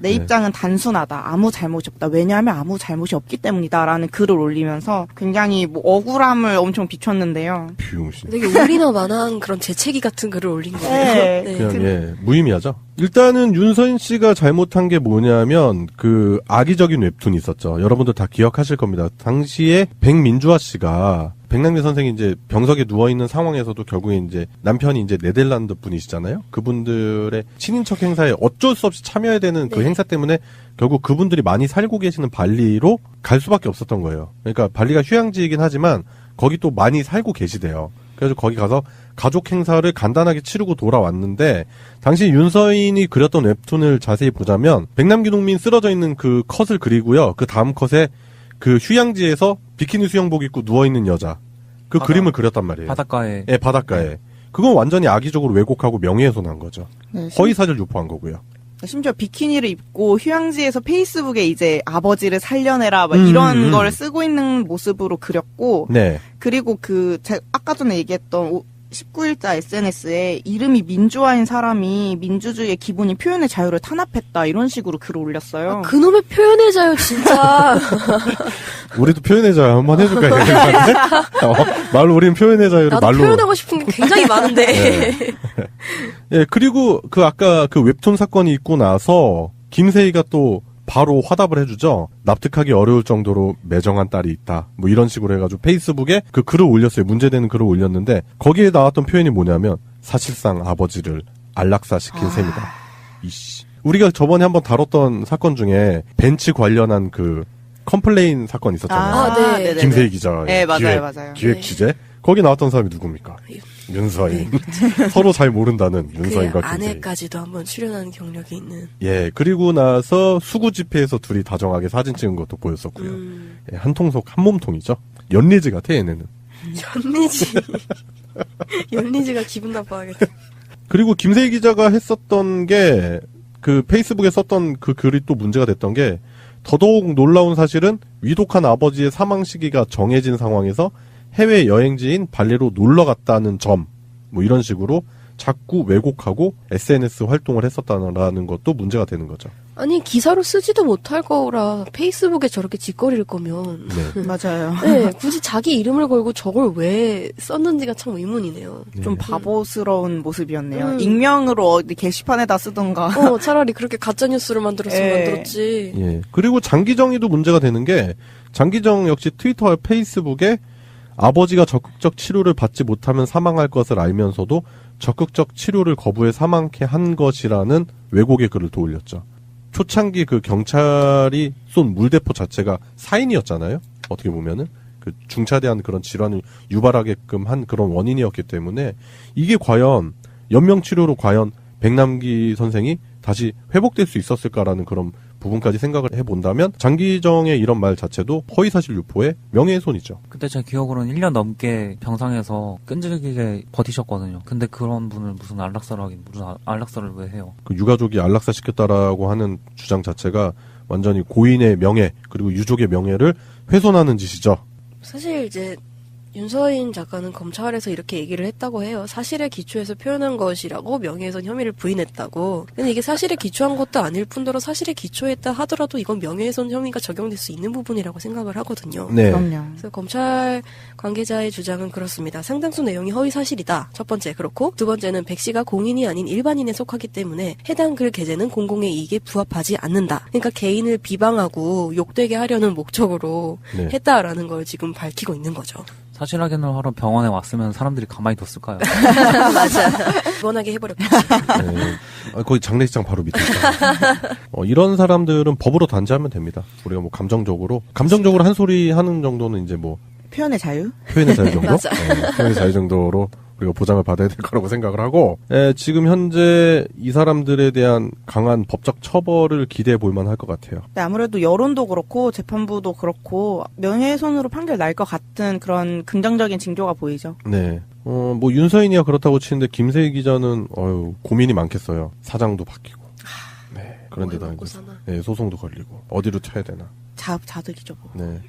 내 입장은 단순하다. 아무 잘못이 없다. 왜냐하면 아무 잘못이 없기 때문이다라는 글을 올리면서 굉장히 뭐 억울함을 엄청 비췄는데요. 비용신. 되게 우리나 만한 그런 재채기 같은 글을 올린 거예요. 네. 네. 그냥 예, 무의미하죠. 일단은 윤서인 씨가 잘못한 게 뭐냐면 그 악의적인 웹툰이 있었죠. 여러분들 다 기억하실 겁니다. 당시에 백민주아 씨가 백남기 선생이 이제 병석에 누워 있는 상황에서도 결국에 이제 남편이 이제 네덜란드 분이시잖아요. 그분들의 친인척 행사에 어쩔 수 없이 참여해야 되는 그 행사 때문에 결국 그분들이 많이 살고 계시는 발리로 갈 수밖에 없었던 거예요. 그러니까 발리가 휴양지이긴 하지만 거기 또 많이 살고 계시대요. 그래서 거기 가서 가족 행사를 간단하게 치르고 돌아왔는데 당시 윤서인이 그렸던 웹툰을 자세히 보자면 백남기 농민 쓰러져 있는 그 컷을 그리고요. 그 다음 컷에 그 휴양지에서 비키니 수영복 입고 누워있는 여자 그 그림을 그렸단 말이에요. 바닷가에. 예, 바닷가에. 그건 완전히 악의적으로 왜곡하고 명예훼손한 거죠. 네, 허위사실 유포한 거고요. 심지어 비키니를 입고 휴양지에서 페이스북에 이제 아버지를 살려내라 막 이런 걸 쓰고 있는 모습으로 그렸고 네. 그리고 아까 전에 얘기했던 19일자 SNS에 이름이 민주화인 사람이 민주주의의 기본인 표현의 자유를 탄압했다 이런 식으로 글을 올렸어요. 그놈의 표현의 자유 진짜. 우리도 표현의 자유 한번 해줄까? 말로 우리는 표현의 자유를 나도 말로. 표현하고 싶은 게 굉장히 많은데. 네. 예, 그리고 아까 그 웹툰 사건이 있고 나서 김세희가 또 바로 화답을 해주죠. 납득하기 어려울 정도로 매정한 딸이 있다. 뭐 이런 식으로 해가지고 페이스북에 그 글을 올렸어요. 문제되는 글을 올렸는데 거기에 나왔던 표현이 뭐냐면 사실상 아버지를 안락사시킨 셈이다. 이씨. 우리가 저번에 한번 다뤘던 사건 중에 벤츠 관련한 그 컴플레인 사건 있었잖아요. 네. 김세희 기자. 네, 맞아요. 기획 네. 취재. 거기 나왔던 사람이 누굽니까? 윤서인. 서로 잘 모른다는 윤서인과 그 김세희. 아내까지도 한번 출연한 경력이 있는. 예, 그리고 나서 수구 집회에서 둘이 다정하게 사진 찍은 것도 보였었고요. 예, 한 통속 한 몸통이죠. 연리즈 같아 얘네는. 연리지. 연리지가 기분 나빠하겠다. 그리고 김세희 기자가 했었던 게 그 페이스북에 썼던 그 글이 또 문제가 됐던 게 더더욱 놀라운 사실은 위독한 아버지의 사망 시기가 정해진 상황에서 해외 여행지인 발리로 놀러 갔다는 점, 뭐 이런 식으로 자꾸 왜곡하고 SNS 활동을 했었다는 것도 문제가 되는 거죠. 아니 기사로 쓰지도 못할 거라 페이스북에 저렇게 짓거릴 거면 네. 맞아요. 네, 굳이 자기 이름을 걸고 저걸 왜 썼는지가 참 의문이네요. 좀 바보스러운 모습이었네요. 익명으로 어디 게시판에다 쓰던가. 차라리 그렇게 가짜뉴스를 만들었으면 예. 만들었지. 예. 그리고 장기정이도 문제가 되는 게 장기정 역시 트위터와 페이스북에 아버지가 적극적 치료를 받지 못하면 사망할 것을 알면서도 적극적 치료를 거부해 사망케 한 것이라는 왜곡의 글을 또 올렸죠. 초창기 그 경찰이 쏜 물대포 자체가 사인이었잖아요. 어떻게 보면은 그 중차대한 그런 질환을 유발하게끔 한 그런 원인이었기 때문에 이게 과연 연명 치료로 과연 백남기 선생이 다시 회복될 수 있었을까라는 그런 부분까지 생각을 해본다면 장기정의 이런 말 자체도 허위사실 유포의 명예훼손이죠. 그때 제 기억으로는 1년 넘게 병상에서 끈질기게 버티셨거든요. 근데 그런 분을 무슨 안락사를 하긴 무슨 안락사를 왜 해요? 그 유가족이 안락사 시켰다라고 하는 주장 자체가 완전히 고인의 명예 그리고 유족의 명예를 훼손하는 짓이죠. 사실 이제 윤서인 작가는 검찰에서 이렇게 얘기를 했다고 해요. 사실에 기초해서 표현한 것이라고 명예훼손 혐의를 부인했다고. 근데 이게 사실에 기초한 것도 아닐 뿐더러 사실에 기초했다 하더라도 이건 명예훼손 혐의가 적용될 수 있는 부분이라고 생각을 하거든요. 네. 그럼요. 그래서 검찰 관계자의 주장은 그렇습니다. 상당수 내용이 허위 사실이다. 첫 번째 그렇고 두 번째는 백 씨가 공인이 아닌 일반인에 속하기 때문에 해당 글 게재는 공공의 이익에 부합하지 않는다. 그러니까 개인을 비방하고 욕되게 하려는 목적으로 네. 했다라는 걸 지금 밝히고 있는 거죠. 사실 확인을 하러 병원에 왔으면 사람들이 가만히 뒀을까요? 맞아. 원하게 해버렸겠지. 네. 거기 장례식장 바로 밑에 있다. 이런 사람들은 법으로 단죄하면 됩니다. 우리가 뭐 감정적으로 한 소리 하는 정도는 이제 뭐 표현의 자유? 표현의 자유 정도? 맞아. 표현의 자유 정도로 우리가 보장을 받아야 될 거라고 생각을 하고, 지금 현재 이 사람들에 대한 강한 법적 처벌을 기대해 볼 만할 것 같아요. 네, 아무래도 여론도 그렇고 재판부도 그렇고 명예훼손으로 판결 날 것 같은 그런 긍정적인 징조가 보이죠. 네. 뭐 윤서인이야 그렇다고 치는데 김세희 기자는 고민이 많겠어요. 사장도 바뀌고. 네. 그런데다 이제 네, 소송도 걸리고 어디로 쳐야 되나. 자득이죠. 뭐. 네.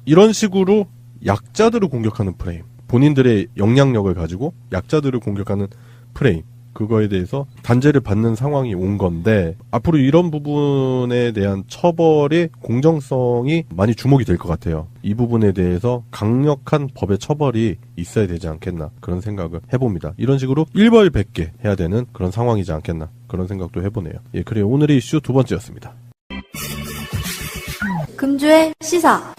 이런 식으로 약자들을 공격하는 프레임. 본인들의 영향력을 가지고 약자들을 공격하는 프레임. 그거에 대해서 단죄를 받는 상황이 온 건데 앞으로 이런 부분에 대한 처벌의 공정성이 많이 주목이 될 것 같아요. 이 부분에 대해서 강력한 법의 처벌이 있어야 되지 않겠나 그런 생각을 해봅니다. 이런 식으로 일벌백계 해야 되는 그런 상황이지 않겠나 그런 생각도 해보네요. 예, 그래요. 오늘의 이슈 두 번째였습니다. 금주의 시사.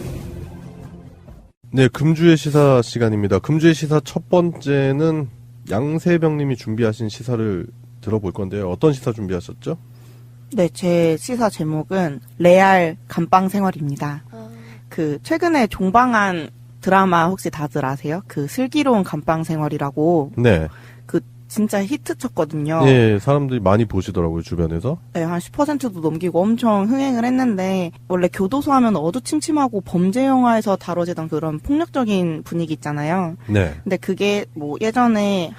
네, 금주의 시사 시간입니다. 금주의 시사 첫 번째는 양세병님이 준비하신 시사를 들어볼 건데요. 어떤 시사 준비하셨죠? 네, 제 시사 제목은 레알 감방 생활입니다. 최근에 종방한 드라마 혹시 다들 아세요? 슬기로운 감방 생활이라고. 네. 진짜 히트쳤거든요. 예, 사람들이 많이 보시더라고요, 주변에서. 네, 한 10%도 넘기고 엄청 흥행을 했는데, 원래 교도소 하면 어두침침하고 범죄 영화에서 다뤄지던 그런 폭력적인 분위기 있잖아요. 네. 근데 그게 뭐 예전에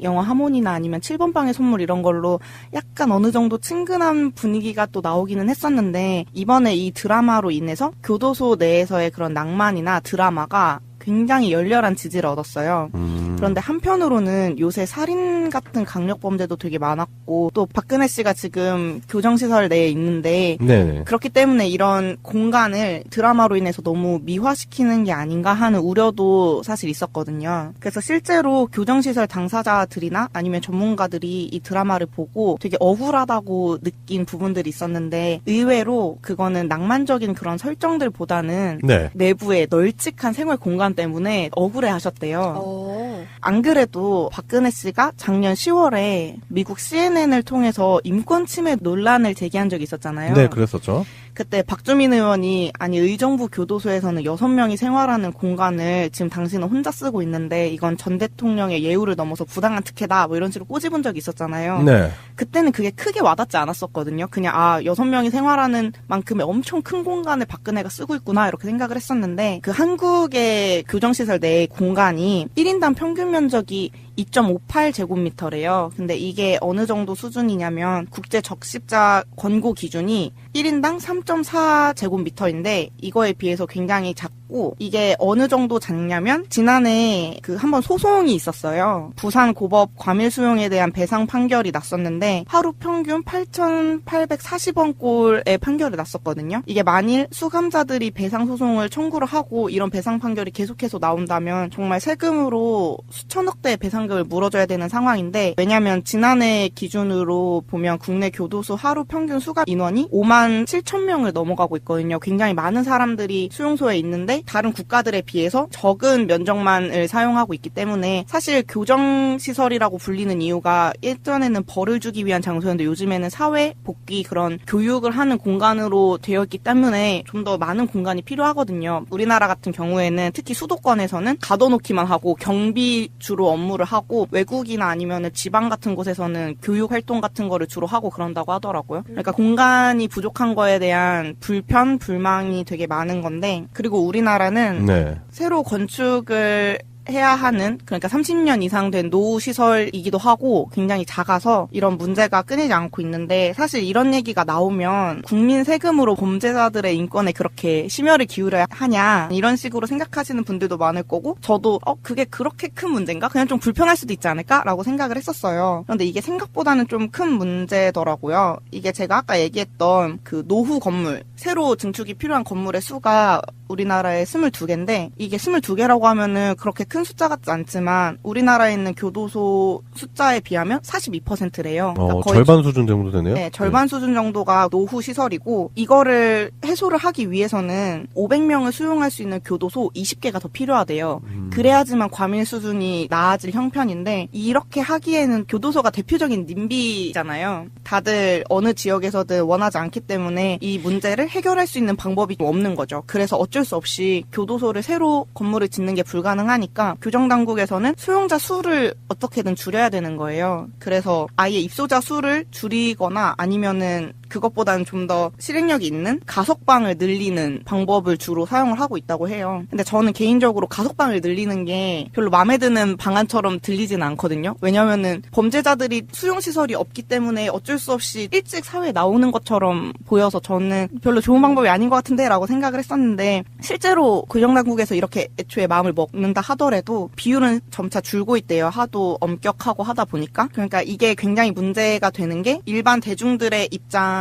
영화 하모니나 아니면 7번 방의 선물 이런 걸로 약간 어느 정도 친근한 분위기가 또 나오기는 했었는데, 이번에 이 드라마로 인해서 교도소 내에서의 그런 낭만이나 드라마가 굉장히 열렬한 지지를 얻었어요. 그런데 한편으로는 요새 살인 같은 강력범죄도 되게 많았고 또 박근혜 씨가 지금 교정시설 내에 있는데 네네. 그렇기 때문에 이런 공간을 드라마로 인해서 너무 미화시키는 게 아닌가 하는 우려도 사실 있었거든요. 그래서 실제로 교정시설 당사자들이나 아니면 전문가들이 이 드라마를 보고 되게 억울하다고 느낀 부분들이 있었는데 의외로 그거는 낭만적인 그런 설정들보다는 네. 내부의 널찍한 생활 공간 때문에 억울해 하셨대요. 안 그래도 박근혜 씨가 작년 10월에 미국 CNN을 통해서 인권 침해 논란을 제기한 적이 있었잖아요. 네, 그랬었죠. 그때 박주민 의원이 의정부 교도소에서는 6명이 생활하는 공간을 지금 당신은 혼자 쓰고 있는데 이건 전 대통령의 예우를 넘어서 부당한 특혜다 뭐 이런 식으로 꼬집은 적이 있었잖아요. 네. 그때는 그게 크게 와닿지 않았었거든요. 그냥 6명이 생활하는 만큼의 엄청 큰 공간을 박근혜가 쓰고 있구나 이렇게 생각을 했었는데 한국의 교정시설 내의 공간이 1인당 평균 면적이 2.58제곱미터래요. 근데 이게 어느 정도 수준이냐면 국제 적십자 권고 기준이 1인당 3.4제곱미터인데 이거에 비해서 굉장히 작고 이게 어느 정도 작냐면 지난해 한번 소송이 있었어요. 부산 고법 과밀 수용에 대한 배상 판결이 났었는데 하루 평균 8,840원 꼴의 판결이 났었거든요. 이게 만일 수감자들이 배상 소송을 청구를 하고 이런 배상 판결이 계속해서 나온다면 정말 세금으로 수천억 대의 배상금을 물어줘야 되는 상황인데 왜냐하면 지난해 기준으로 보면 국내 교도소 하루 평균 수감 인원이 5만 7천 명을 넘어가고 있거든요. 굉장히 많은 사람들이 수용소에 있는데 다른 국가들에 비해서 적은 면적만을 사용하고 있기 때문에 사실 교정시설이라고 불리는 이유가 예전에는 벌을 주기 위한 장소였는데 요즘에는 사회 복귀 그런 교육을 하는 공간으로 되어 있기 때문에 좀 더 많은 공간이 필요하거든요. 우리나라 같은 경우에는 특히 수도권에서는 가둬놓기만 하고 경비 주로 업무를 하고 외국이나 아니면 지방 같은 곳에서는 교육 활동 같은 거를 주로 하고 그런다고 하더라고요. 그러니까 공간이 부족한 거에 대한 불편, 불망이 되게 많은 건데 그리고 우리나라는 네. 새로 건축을 해야 하는 그러니까 30년 이상 된 노후 시설이기도 하고 굉장히 작아서 이런 문제가 끊이지 않고 있는데 사실 이런 얘기가 나오면 국민 세금으로 범죄자들의 인권에 그렇게 심혈을 기울여야 하냐 이런 식으로 생각하시는 분들도 많을 거고 저도 그게 그렇게 큰 문제인가? 그냥 좀 불편할 수도 있지 않을까라고 생각을 했었어요. 그런데 이게 생각보다는 좀 큰 문제더라고요. 이게 제가 아까 얘기했던 노후 건물 새로 증축이 필요한 건물의 수가 우리나라에 22개인데 이게 22개라고 하면은 그렇게 큰 숫자 같지 않지만 우리나라에 있는 교도소 숫자에 비하면 42%래요. 그러니까 거의 절반 수준 정도 되네요. 네, 절반 수준 정도가 노후 시설이고 이거를 해소를 하기 위해서는 500명을 수용할 수 있는 교도소 20개가 더 필요하대요. 그래야지만 과밀 수준이 나아질 형편인데 이렇게 하기에는 교도소가 대표적인 님비잖아요. 다들 어느 지역에서든 원하지 않기 때문에 이 문제를 해결할 수 있는 방법이 없는 거죠. 그래서 어쩔 수 없이 교도소를 새로 건물을 짓는 게 불가능하니까 교정당국에서는 수용자 수를 어떻게든 줄여야 되는 거예요. 그래서 아예 입소자 수를 줄이거나 아니면은 그것보다는 좀 더 실행력이 있는 가석방을 늘리는 방법을 주로 사용을 하고 있다고 해요. 근데 저는 개인적으로 가석방을 늘리는 게 별로 마음에 드는 방안처럼 들리진 않거든요. 왜냐면은 범죄자들이 수용시설이 없기 때문에 어쩔 수 없이 일찍 사회에 나오는 것처럼 보여서 저는 별로 좋은 방법이 아닌 것 같은데 라고 생각을 했었는데 실제로 교정당국에서 이렇게 애초에 마음을 먹는다 하더라도 비율은 점차 줄고 있대요. 하도 엄격하고 하다 보니까. 그러니까 이게 굉장히 문제가 되는 게 일반 대중들의 입장은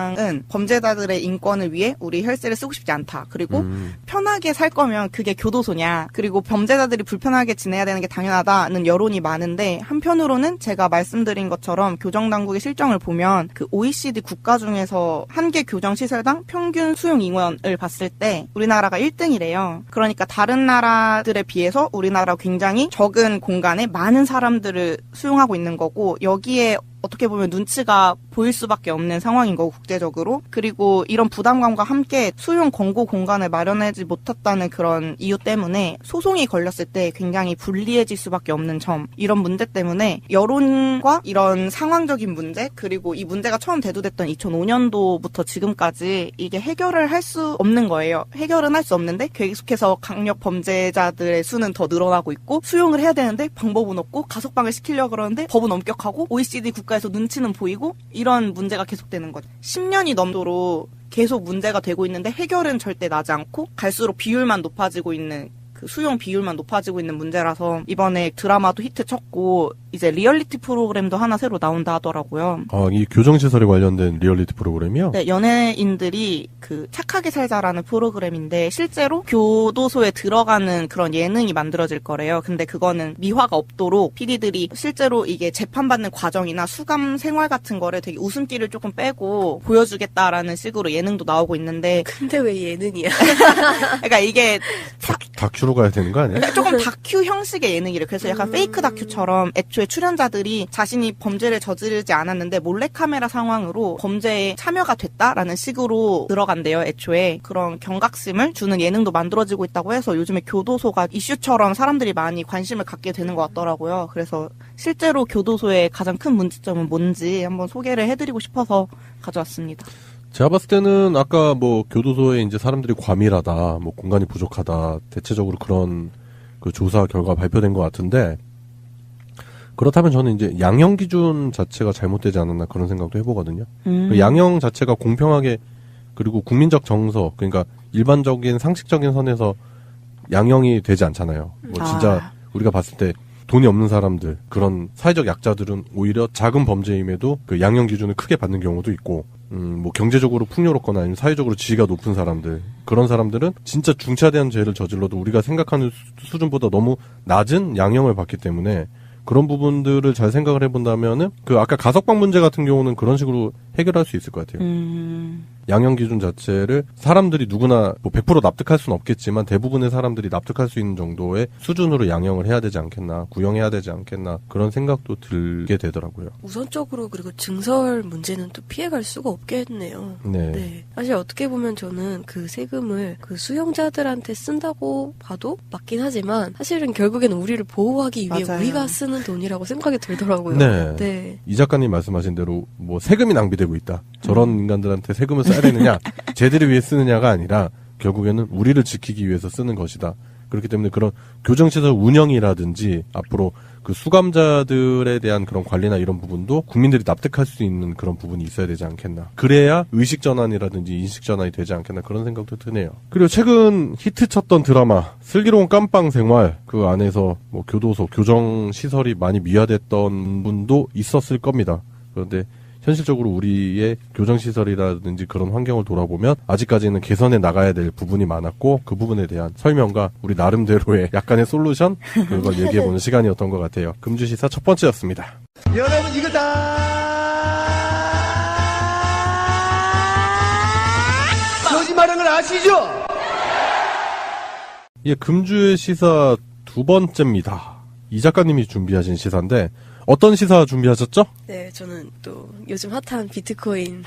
범죄자들의 인권을 위해 우리 혈세를 쓰고 싶지 않다. 그리고 편하게 살 거면 그게 교도소냐. 그리고 범죄자들이 불편하게 지내야 되는 게 당연하다는 여론이 많은데 한편으로는 제가 말씀드린 것처럼 교정당국의 실정을 보면 그 OECD 국가 중에서 한 개 교정시설당 평균 수용 인원을 봤을 때 우리나라가 1등이래요. 그러니까 다른 나라들에 비해서 우리나라가 굉장히 적은 공간에 많은 사람들을 수용하고 있는 거고 여기에 어떻게 보면 눈치가 보일 수밖에 없는 상황인 거고 국제적으로. 그리고 이런 부담감과 함께 수용 권고 공간을 마련하지 못했다는 그런 이유 때문에 소송이 걸렸을 때 굉장히 불리해질 수밖에 없는 점, 이런 문제 때문에 여론과 이런 상황적인 문제, 그리고 이 문제가 처음 대두됐던 2005년도부터 지금까지 이게 해결을 할 수 없는 거예요. 해결은 할 수 없는데 계속해서 강력 범죄자들의 수는 더 늘어나고 있고 수용을 해야 되는데 방법은 없고 가석방을 시키려고 그러는데 법은 엄격하고 OECD 국가에서 눈치는 보이고 이런 문제가 계속되는 거죠. 10년이 넘도록 계속 문제가 되고 있는데 해결은 절대 나지 않고 갈수록 비율만 높아지고 있는, 그 수용 비율만 높아지고 있는 문제라서 이번에 드라마도 히트 쳤고 이제 리얼리티 프로그램도 하나 새로 나온다 하더라고요. 이 교정시설에 관련된 리얼리티 프로그램이요? 네, 연예인들이 그 착하게 살자라는 프로그램인데 실제로 교도소에 들어가는 그런 예능이 만들어질 거래요. 근데 그거는 미화가 없도록 PD들이 실제로 이게 재판받는 과정이나 수감 생활 같은 거를 되게 웃음기를 조금 빼고 보여주겠다라는 식으로 예능도 나오고 있는데 근데 왜 예능이야? 그러니까 이게 다큐로 가야 되는 거 아니야? 조금 다큐 형식의 예능이래요. 그래서 약간 페이크 다큐처럼 애초에 출연자들이 자신이 범죄를 저지르지 않았는데 몰래카메라 상황으로 범죄에 참여가 됐다라는 식으로 들어간대요. 애초에 그런 경각심을 주는 예능도 만들어지고 있다고 해서 요즘에 교도소가 이슈처럼 사람들이 많이 관심을 갖게 되는 것 같더라고요. 그래서 실제로 교도소의 가장 큰 문제점은 뭔지 한번 소개를 해드리고 싶어서 가져왔습니다. 제가 봤을 때는 아까 뭐 교도소에 이제 사람들이 과밀하다, 뭐 공간이 부족하다, 대체적으로 그런 그 조사 결과 발표된 것 같은데, 그렇다면 저는 이제 양형 기준 자체가 잘못되지 않았나 그런 생각도 해보거든요. 그 양형 자체가 공평하게, 그리고 국민적 정서, 그러니까 일반적인 상식적인 선에서 양형이 되지 않잖아요. 뭐 진짜 우리가 봤을 때 돈이 없는 사람들, 그런 사회적 약자들은 오히려 작은 범죄임에도 그 양형 기준을 크게 받는 경우도 있고, 뭐 경제적으로 풍요롭거나 아니면 사회적으로 지위가 높은 사람들, 그런 사람들은 진짜 중차대한 죄를 저질러도 우리가 생각하는 수준보다 너무 낮은 양형을 받기 때문에 그런 부분들을 잘 생각을 해본다면은 그 아까 가석방 문제 같은 경우는 그런 식으로 해결할 수 있을 것 같아요. 양형 기준 자체를 사람들이 누구나 뭐 100% 납득할 수는 없겠지만 대부분의 사람들이 납득할 수 있는 정도의 수준으로 양형을 해야 되지 않겠나, 구형해야 되지 않겠나, 그런 생각도 들게 되더라고요. 우선적으로 그리고 증설 문제는 또 피해갈 수가 없겠네요. 네. 사실 어떻게 보면 저는 그 세금을 그 수용자들한테 쓴다고 봐도 맞긴 하지만 사실은 결국에는 우리를 보호하기 위해 맞아요. 우리가 쓰는 돈이라고 생각이 들더라고요. 네. 이 작가님 말씀하신 대로 뭐 세금이 낭비되고 있다. 저런 인간들한테 세금을 써야 되느냐, 쟤들을 위해 쓰느냐가 아니라 결국에는 우리를 지키기 위해서 쓰는 것이다. 그렇기 때문에 그런 교정시설 운영이라든지 앞으로 그 수감자들에 대한 그런 관리나 이런 부분도 국민들이 납득할 수 있는 그런 부분이 있어야 되지 않겠나. 그래야 의식전환이라든지 인식전환이 되지 않겠나, 그런 생각도 드네요. 그리고 최근 히트쳤던 드라마 슬기로운 깜빵생활, 그 안에서 뭐 교도소, 교정시설이 많이 미화됐던 분도 있었을 겁니다. 그런데 현실적으로 우리의 교정시설이라든지 그런 환경을 돌아보면 아직까지는 개선해 나가야 될 부분이 많았고 그 부분에 대한 설명과 우리 나름대로의 약간의 솔루션 그걸 얘기해보는 시간이었던 것 같아요. 금주시사 첫 번째였습니다. 여러분 이거 다 거짓말하는 걸 아시죠? 예, 금주의 시사 두 번째입니다. 이 작가님이 준비하신 시사인데 어떤 시사 준비하셨죠? 네, 저는 또 요즘 핫한 비트코인.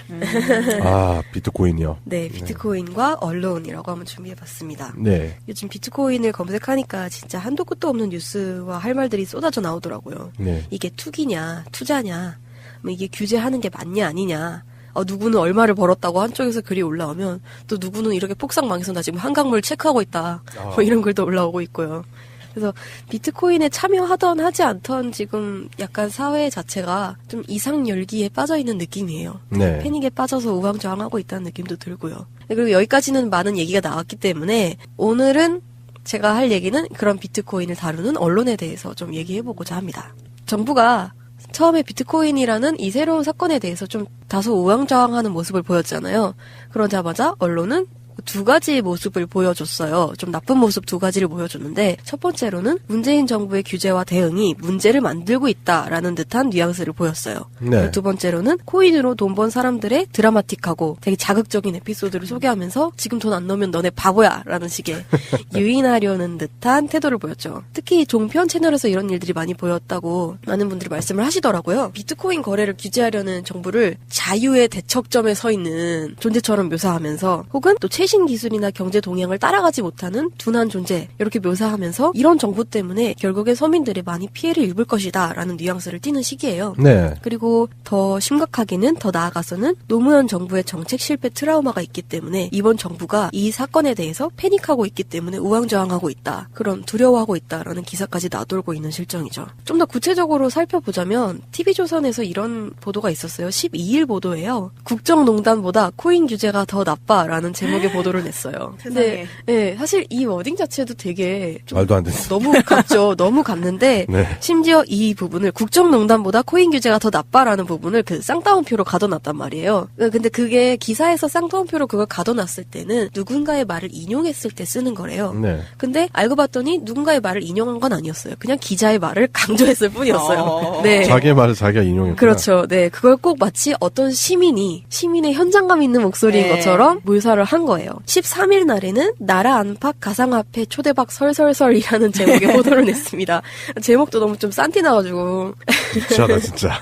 아, 비트코인이요. 네, 비트코인과 언론이라고 한번 준비해봤습니다. 네. 요즘 비트코인을 검색하니까 진짜 한도 끝도 없는 뉴스와 할 말들이 쏟아져 나오더라고요. 네. 이게 투기냐, 투자냐, 뭐 이게 규제하는 게 맞냐, 아니냐. 누구는 얼마를 벌었다고 한쪽에서 글이 올라오면 또 누구는 이렇게 폭삭 망해서 나 지금 한강물 체크하고 있다. 뭐 이런 글도 올라오고 있고요. 그래서 비트코인에 참여하던 하지 않던 지금 약간 사회 자체가 좀 이상 열기에 빠져 있는 느낌이에요. 네. 패닉에 빠져서 우왕좌왕하고 있다는 느낌도 들고요. 그리고 여기까지는 많은 얘기가 나왔기 때문에 오늘은 제가 할 얘기는 그런 비트코인을 다루는 언론에 대해서 좀 얘기해보고자 합니다. 정부가 처음에 비트코인이라는 이 새로운 사건에 대해서 좀 다소 우왕좌왕하는 모습을 보였잖아요. 그러자마자 언론은 두 가지의 모습을 보여줬어요. 좀 나쁜 모습 두 가지를 보여줬는데 첫 번째로는 문재인 정부의 규제와 대응이 문제를 만들고 있다라는 듯한 뉘앙스를 보였어요. 네. 두 번째로는 코인으로 돈 번 사람들의 드라마틱하고 되게 자극적인 에피소드를 소개하면서 지금 돈 안 넣으면 너네 바보야 라는 식의 유인하려는 듯한 태도를 보였죠. 특히 종편 채널에서 이런 일들이 많이 보였다고 많은 분들이 말씀을 하시더라고요. 비트코인 거래를 규제하려는 정부를 자유의 대척점에 서 있는 존재처럼 묘사하면서 혹은 또 최신 기술이나 경제 동향을 따라가지 못하는 둔한 존재 이렇게 묘사하면서 이런 정부 때문에 결국엔 서민들이 많이 피해를 입을 것이다 라는 뉘앙스를 띠는 시기예요. 네. 그리고 더 심각하게는 더 나아가서는 노무현 정부의 정책 실패 트라우마가 있기 때문에 이번 정부가 이 사건에 대해서 패닉하고 있기 때문에 우왕좌왕하고 있다. 그런 두려워하고 있다라는 기사까지 나돌고 있는 실정이죠. 좀 더 구체적으로 살펴보자면 TV조선에서 이런 보도가 있었어요. 12일 보도예요. 국정농단보다 코인 규제가 더 나빠라는 제목의 보도를 냈어요. 근데 네, 사실 이 워딩 자체도 되게 좀 말도 안 됐어. 너무 갔죠. 너무 갔는데 네. 심지어 이 부분을 국정농단보다 코인 규제가 더 나빠라는 부분을 그 쌍따옴표로 가둬놨단 말이에요. 근데 그게 기사에서 쌍따옴표로 그걸 가둬놨을 때는 누군가의 말을 인용했을 때 쓰는 거래요. 네. 근데 알고 봤더니 누군가의 말을 인용한 건 아니었어요. 그냥 기자의 말을 강조했을 뿐이었어요. 네. 자기의 말을 자기가 인용했구나. 그렇죠. 네. 그걸 꼭 마치 어떤 시민의 현장감 있는 목소리인 것처럼 묘사를 한 거예요. 13일 날에는 나라 안팎 가상화폐 초대박 설설설이라는 제목의 보도를 냈습니다. 제목도 너무 좀 싼티 나가지고. 진짜다 진짜.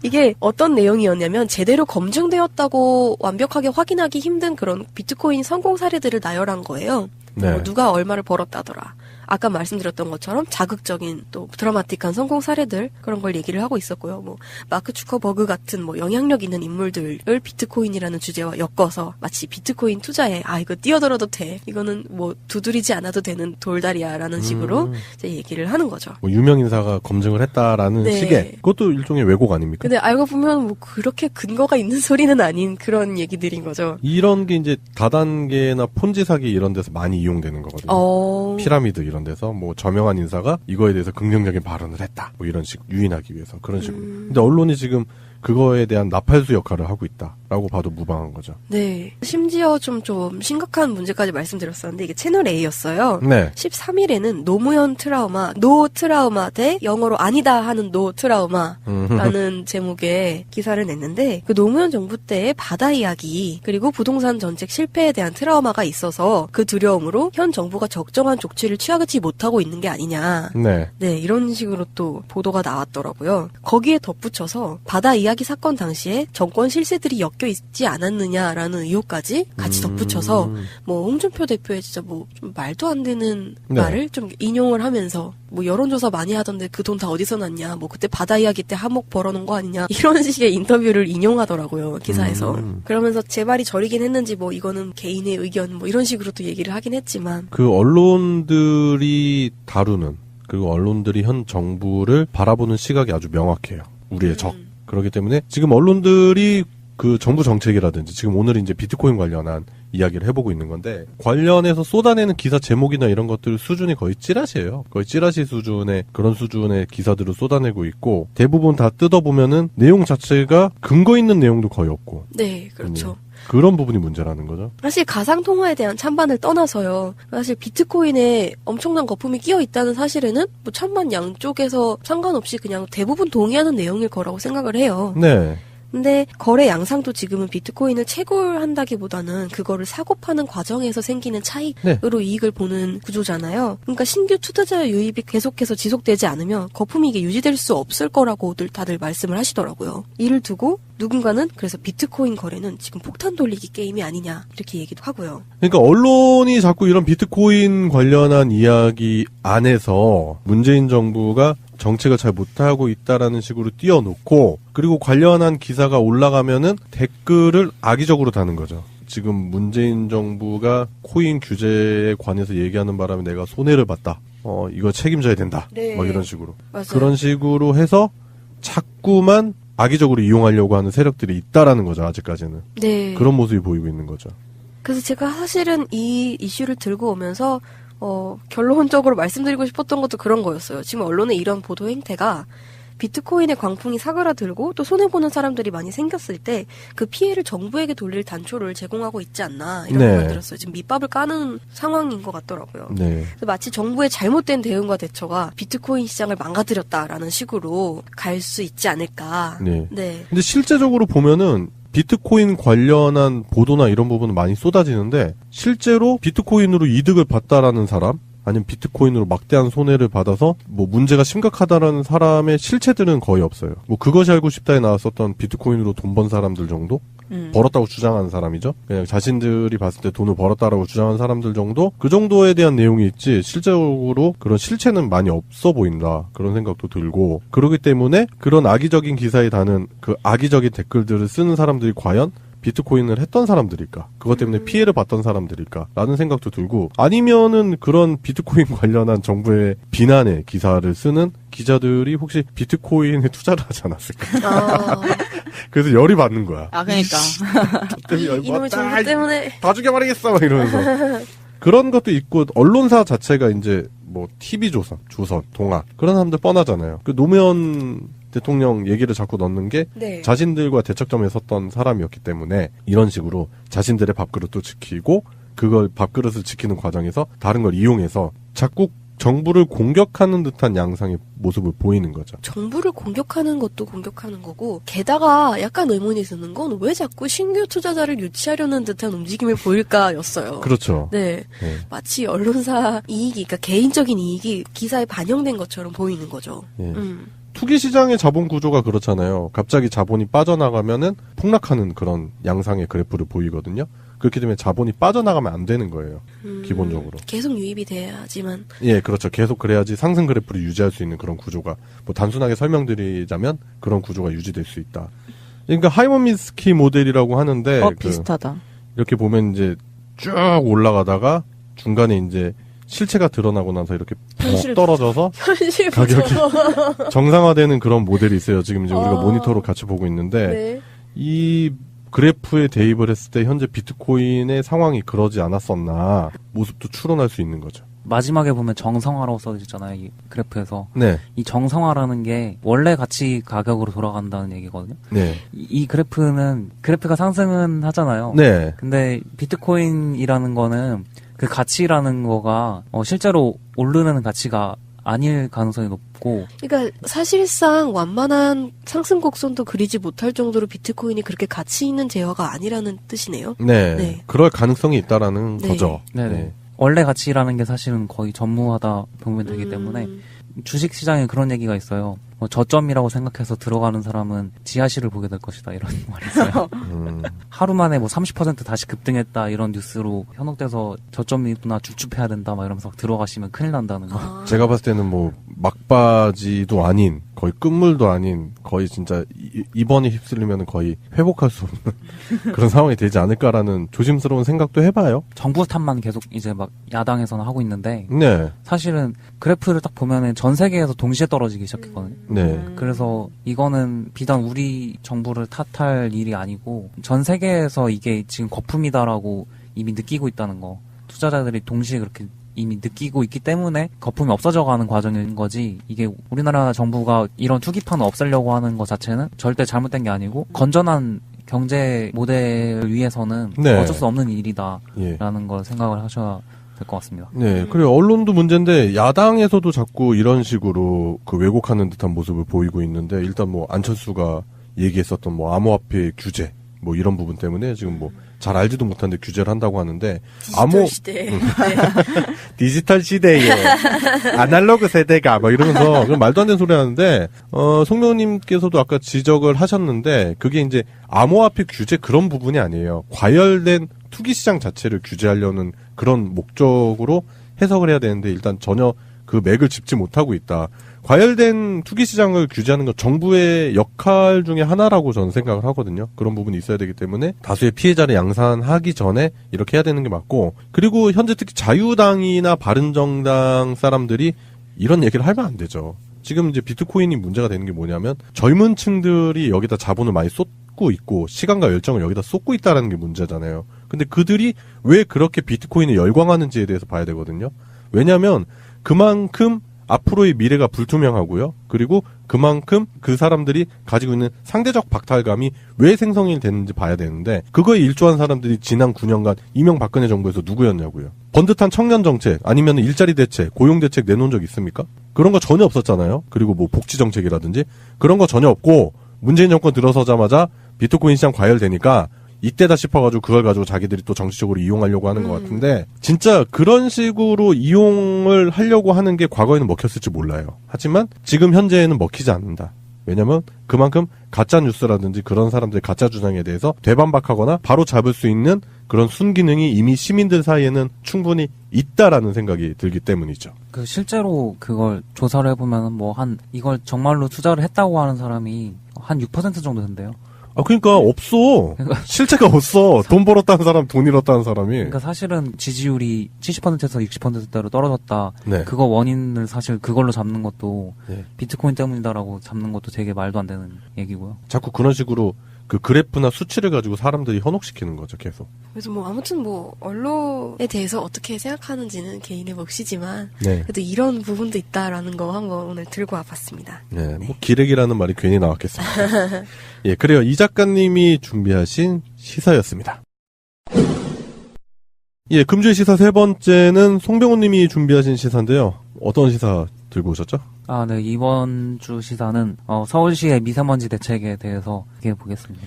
이게 어떤 내용이었냐면 제대로 검증되었다고 완벽하게 확인하기 힘든 그런 비트코인 성공 사례들을 나열한 거예요. 네. 뭐 누가 얼마를 벌었다더라. 아까 말씀드렸던 것처럼 자극적인 또 드라마틱한 성공 사례들 그런 걸 얘기를 하고 있었고요. 뭐 마크 주커버그 같은 뭐 영향력 있는 인물들을 비트코인이라는 주제와 엮어서 마치 비트코인 투자에 이거 뛰어들어도 돼. 이거는 뭐 두드리지 않아도 되는 돌다리야라는 식으로 이제 얘기를 하는 거죠. 뭐 유명 인사가 검증을 했다라는 네. 식의 그것도 일종의 왜곡 아닙니까? 근데 알고 보면 뭐 그렇게 근거가 있는 소리는 아닌 그런 얘기들인 거죠. 이런 게 이제 다단계나 폰지 사기 이런 데서 많이 이용되는 거거든요. 피라미드 이런 데서 뭐 저명한 인사가 이거에 대해서 긍정적인 발언을 했다. 뭐 이런 식 유인하기 위해서 그런 식으로. 근데 언론이 지금 그거에 대한 나팔수 역할을 하고 있다라고 봐도 무방한 거죠. 네. 심지어 좀 심각한 문제까지 말씀드렸었는데 이게 채널 A였어요. 네. 13일에는 노무현 트라우마, 노 트라우마 대 영어로 아니다 하는 노 트라우마라는 제목의 기사를 냈는데 그 노무현 정부 때의 바다 이야기 그리고 부동산 정책 실패에 대한 트라우마가 있어서 그 두려움으로 현 정부가 적정한 조치를 취하지 못하고 있는 게 아니냐. 네. 네, 이런 식으로 또 보도가 나왔더라고요. 거기에 덧붙여서 바다 이야기 사건 당시에 정권 실세들이 엮여 있지 않았느냐라는 의혹까지 같이 덧붙여서 뭐 홍준표 대표의 진짜 뭐 좀 말도 안 되는 네. 말을 좀 인용을 하면서 뭐 여론조사 많이 하던데 그 돈 다 어디서 났냐 뭐 그때 바다 이야기 때 한몫 벌어놓은 거 아니냐 이런 식의 인터뷰를 인용하더라고요 기사에서. 그러면서 제 말이 저리긴 했는지 뭐 이거는 개인의 의견 뭐 이런 식으로 또 얘기를 하긴 했지만 그 언론들이 다루는 그리고 언론들이 현 정부를 바라보는 시각이 아주 명확해요. 우리의 적. 그렇기 때문에 지금 언론들이 그 정부 정책이라든지 지금 오늘 이제 비트코인 관련한 이야기를 해보고 있는 건데 관련해서 쏟아내는 기사 제목이나 이런 것들 수준이 거의 찌라시예요. 거의 찌라시 수준의 그런 수준의 기사들을 쏟아내고 있고 대부분 다 뜯어보면은 내용 자체가 근거 있는 내용도 거의 없고 네, 그렇죠. 그런 부분이 문제라는 거죠. 사실 가상통화에 대한 찬반을 떠나서요. 사실 비트코인에 엄청난 거품이 끼어 있다는 사실에는 뭐 찬반 양쪽에서 상관없이 그냥 대부분 동의하는 내용일 거라고 생각을 해요. 네. 근데 거래 양상도 지금은 비트코인을 채굴한다기보다는 그거를 사고 파는 과정에서 생기는 차익으로 이익을 보는 구조잖아요. 그러니까 신규 투자자 유입이 계속해서 지속되지 않으면 거품이 이게 유지될 수 없을 거라고들 다들 말씀을 하시더라고요. 이를 두고 누군가는 그래서 비트코인 거래는 지금 폭탄 돌리기 게임이 아니냐 이렇게 얘기도 하고요. 그러니까 언론이 자꾸 이런 비트코인 관련한 이야기 안에서 문재인 정부가 정책을 잘 못하고 있다라는 식으로 띄워놓고 그리고 관련한 기사가 올라가면은 댓글을 악의적으로 다는 거죠. 지금 문재인 정부가 코인 규제에 관해서 얘기하는 바람에 내가 손해를 봤다. 이거 책임져야 된다. 네. 뭐 이런 식으로. 맞아요. 그런 식으로 해서 자꾸만 악의적으로 이용하려고 하는 세력들이 있다라는 거죠. 아직까지는. 네. 그런 모습이 보이고 있는 거죠. 그래서 제가 사실은 이 이슈를 들고 오면서 결론적으로 말씀드리고 싶었던 것도 그런 거였어요. 지금 언론의 이런 보도 행태가 비트코인의 광풍이 사그라들고 또 손해보는 사람들이 많이 생겼을 때 그 피해를 정부에게 돌릴 단초를 제공하고 있지 않나 이런 네. 생각이 들었어요. 지금 밑밥을 까는 상황인 것 같더라고요. 네. 그래서 마치 정부의 잘못된 대응과 대처가 비트코인 시장을 망가뜨렸다라는 식으로 갈 수 있지 않을까. 네. 네. 근데 실제적으로 보면은 비트코인 관련한 보도나 이런 부분은 많이 쏟아지는데 실제로 비트코인으로 이득을 봤다라는 사람 아니면 비트코인으로 막대한 손해를 받아서 뭐 문제가 심각하다라는 사람의 실체들은 거의 없어요. 뭐 그것이 알고 싶다에 나왔었던 비트코인으로 돈 번 사람들 정도? 벌었다고 주장하는 사람이죠. 그냥 자신들이 봤을 때 돈을 벌었다라고 주장하는 사람들 정도? 그 정도에 대한 내용이 있지 실제적으로 그런 실체는 많이 없어 보인다. 그런 생각도 들고 그렇기 때문에 그런 악의적인 기사에 다는 그 악의적인 댓글들을 쓰는 사람들이 과연 비트코인을 했던 사람들일까? 그것 때문에 피해를 봤던 사람들일까? 라는 생각도 들고 아니면은 그런 비트코인 관련한 정부의 비난의 기사를 쓰는 기자들이 혹시 비트코인에 투자를 하지 않았을까? 그래서 열이 받는 거야. 아, 그러니까. 이놈의 정부 때문에 다 죽여버리겠어! 막 이러면서. 그런 것도 있고 언론사 자체가 이제 뭐 TV조선, 조선, 동아 그런 사람들 뻔하잖아요. 그 노무현 대통령 얘기를 자꾸 넣는 게 네. 자신들과 대척점에 섰던 사람이었기 때문에 이런 식으로 자신들의 밥그릇도 지키고 그걸 밥그릇을 지키는 과정에서 다른 걸 이용해서 자꾸 정부를 공격하는 듯한 양상의 모습을 보이는 거죠. 정부를 공격하는 것도 공격하는 거고 게다가 약간 의문이 드는 건 왜 자꾸 신규 투자자를 유치하려는 듯한 움직임을 보일까였어요. 그렇죠. 네. 네. 마치 언론사 이익이 그러니까 개인적인 이익이 기사에 반영된 것처럼 보이는 거죠. 예. 투기 시장의 자본 구조가 그렇잖아요. 갑자기 자본이 빠져나가면은 폭락하는 그런 양상의 그래프를 보이거든요. 그렇기 때문에 자본이 빠져나가면 안 되는 거예요. 기본적으로. 계속 유입이 돼야지만. 예, 그렇죠. 계속 그래야지 상승 그래프를 유지할 수 있는 그런 구조가 뭐 단순하게 설명드리자면 그런 구조가 유지될 수 있다. 그러니까 하이머미스키 모델이라고 하는데 비슷하다. 이렇게 보면 이제 쭉 올라가다가 중간에 이제 실체가 드러나고 나서 이렇게 푹 떨어져서 현실 가격이 정상화되는 그런 모델이 있어요. 지금 이제 우리가 아. 모니터로 같이 보고 있는데 네. 이 그래프에 대입을 했을 때 현재 비트코인의 상황이 그러지 않았었나 모습도 추론할 수 있는 거죠. 마지막에 보면 정성화라고 써있잖아요. 이 그래프에서. 네. 이 정성화라는 게 원래 가치 가격으로 돌아간다는 얘기거든요. 네. 이 그래프가 상승은 하잖아요. 네. 근데 비트코인이라는 거는 그 가치라는 거가 실제로 오르는 가치가 아닐 가능성이 높고. 그러니까 사실상 완만한 상승 곡선도 그리지 못할 정도로 비트코인이 그렇게 가치 있는 재화가 아니라는 뜻이네요. 네. 네. 그럴 가능성이 있다라는 네. 거죠. 네네. 네. 원래 가치라는 게 사실은 거의 전무하다 보면 되기 때문에 주식 시장에 그런 얘기가 있어요. 저점이라고 생각해서 들어가는 사람은 지하실을 보게 될 것이다 이런 말이 있어요. 하루 만에 뭐 30% 다시 급등했다 이런 뉴스로 현혹돼서 저점이구나 줍줍해야 된다 막 이러면서 들어가시면 큰일 난다는 거. 제가 봤을 때는 뭐 막바지도 아닌 거의 끝물도 아닌 거의 진짜 이번에 휩쓸리면 거의 회복할 수 없는 그런 상황이 되지 않을까라는 조심스러운 생각도 해봐요. 정부 탓만 계속 이제 막 야당에서는 하고 있는데 네. 사실은 그래프를 딱 보면은 전 세계에서 동시에 떨어지기 시작했거든요. 네. 그래서 이거는 비단 우리 정부를 탓할 일이 아니고 전 세계에서 이게 지금 거품이다라고 이미 느끼고 있다는 거. 투자자들이 동시에 그렇게 이미 느끼고 있기 때문에 거품이 없어져가는 과정인 거지, 이게 우리나라 정부가 이런 투기판을 없애려고 하는 것 자체는 절대 잘못된 게 아니고 건전한 경제 모델을 위해서는 네. 어쩔 수 없는 일이다라는 예. 걸 생각을 하셔야 될 것 같습니다. 네, 그리고 언론도 문제인데 야당에서도 자꾸 이런 식으로 그 왜곡하는 듯한 모습을 보이고 있는데, 일단 뭐 안철수가 얘기했었던 뭐 암호화폐 규제 뭐 이런 부분 때문에 지금 뭐 잘 알지도 못하는데 규제를 한다고 하는데, 디지털 시대. 네. 디지털 시대에 아날로그 세대가 막 이러면서 그런 말도 안 되는 소리 하는데, 송명님께서도 아까 지적을 하셨는데 그게 이제 암호화폐 규제 그런 부분이 아니에요. 과열된 투기 시장 자체를 규제하려는 그런 목적으로 해석을 해야 되는데, 일단 전혀 그 맥을 짚지 못하고 있다. 과열된 투기 시장을 규제하는 건 정부의 역할 중에 하나라고 저는 생각을 하거든요. 그런 부분이 있어야 되기 때문에 다수의 피해자를 양산하기 전에 이렇게 해야 되는 게 맞고, 그리고 현재 특히 자유당이나 바른정당 사람들이 이런 얘기를 하면 안 되죠. 지금 이제 비트코인이 문제가 되는 게 뭐냐면 젊은 층들이 여기다 자본을 많이 쏟고 있고 시간과 열정을 여기다 쏟고 있다는 게 문제잖아요. 근데 그들이 왜 그렇게 비트코인을 열광하는지에 대해서 봐야 되거든요. 왜냐하면 그만큼 앞으로의 미래가 불투명하고요. 그리고 그만큼 그 사람들이 가지고 있는 상대적 박탈감이 왜 생성이 되는지 봐야 되는데, 그거에 일조한 사람들이 지난 9년간 이명박근혜 정부에서 누구였냐고요. 번듯한 청년 정책, 아니면 일자리 대책, 고용 대책 내놓은 적 있습니까? 그런 거 전혀 없었잖아요. 그리고 뭐 복지 정책이라든지 그런 거 전혀 없고, 문재인 정권 들어서자마자 비트코인 시장 과열되니까 이때다 싶어가지고 그걸 가지고 자기들이 또 정치적으로 이용하려고 하는 것 같은데, 진짜 그런 식으로 이용을 하려고 하는 게 과거에는 먹혔을지 몰라요. 하지만 지금 현재에는 먹히지 않는다. 왜냐면 그만큼 가짜 뉴스라든지 그런 사람들의 가짜 주장에 대해서 되반박하거나 바로 잡을 수 있는 그런 순기능이 이미 시민들 사이에는 충분히 있다라는 생각이 들기 때문이죠. 그 실제로 그걸 조사를 해보면 뭐 이걸 정말로 투자를 했다고 하는 사람이 한 6% 정도 된대요. 그러니까 없어. 실체가 없어. 돈 벌었다는 사람, 돈 잃었다는 사람이. 그러니까 사실은 지지율이 70%에서 60%대로 떨어졌다. 네. 그거 원인을 사실 그걸로 잡는 것도 네. 비트코인 때문이다라고 잡는 것도 되게 말도 안 되는 얘기고요. 자꾸 그런 식으로 그 그래프나 수치를 가지고 사람들이 현혹시키는 거죠, 계속. 그래서 뭐 아무튼 뭐 언론에 대해서 어떻게 생각하는지는 개인의 몫이지만 네. 그래도 이런 부분도 있다라는 거 한번 오늘 들고 와봤습니다. 네, 뭐 기레기라는 말이 괜히 나왔겠습니다. 예, 그래요. 이 작가님이 준비하신 시사였습니다. 예, 금주의 시사 세 번째는 송병훈님이 준비하신 시사인데요. 어떤 시사 들고 오셨죠? 네, 이번 주 시사는 서울시의 미세먼지 대책에 대해서 얘기해 보겠습니다.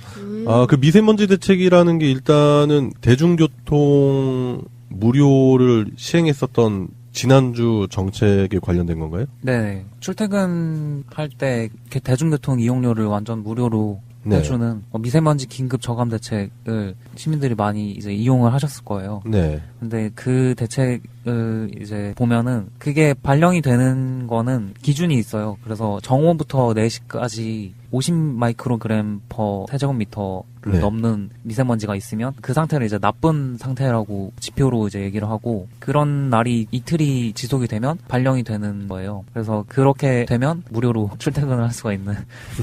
그 미세먼지 대책이라는 게 일단은 대중교통 무료를 시행했었던 지난주 정책에 관련된 건가요? 네, 출퇴근할 때 대중교통 이용료를 완전 무료로 네. 해주는 미세먼지 긴급 저감 대책을 시민들이 많이 이제 이용을 하셨을 거예요. 네. 근데 그 대책을 이제 보면은 그게 발령이 되는 거는 기준이 있어요. 그래서 정오부터 4시까지 50 마이크로그램 퍼 세제곱미터를 네. 넘는 미세먼지가 있으면 그 상태를 이제 나쁜 상태라고 지표로 이제 얘기를 하고, 그런 날이 이틀이 지속이 되면 발령이 되는 거예요. 그래서 그렇게 되면 무료로 출퇴근을 할 수가 있는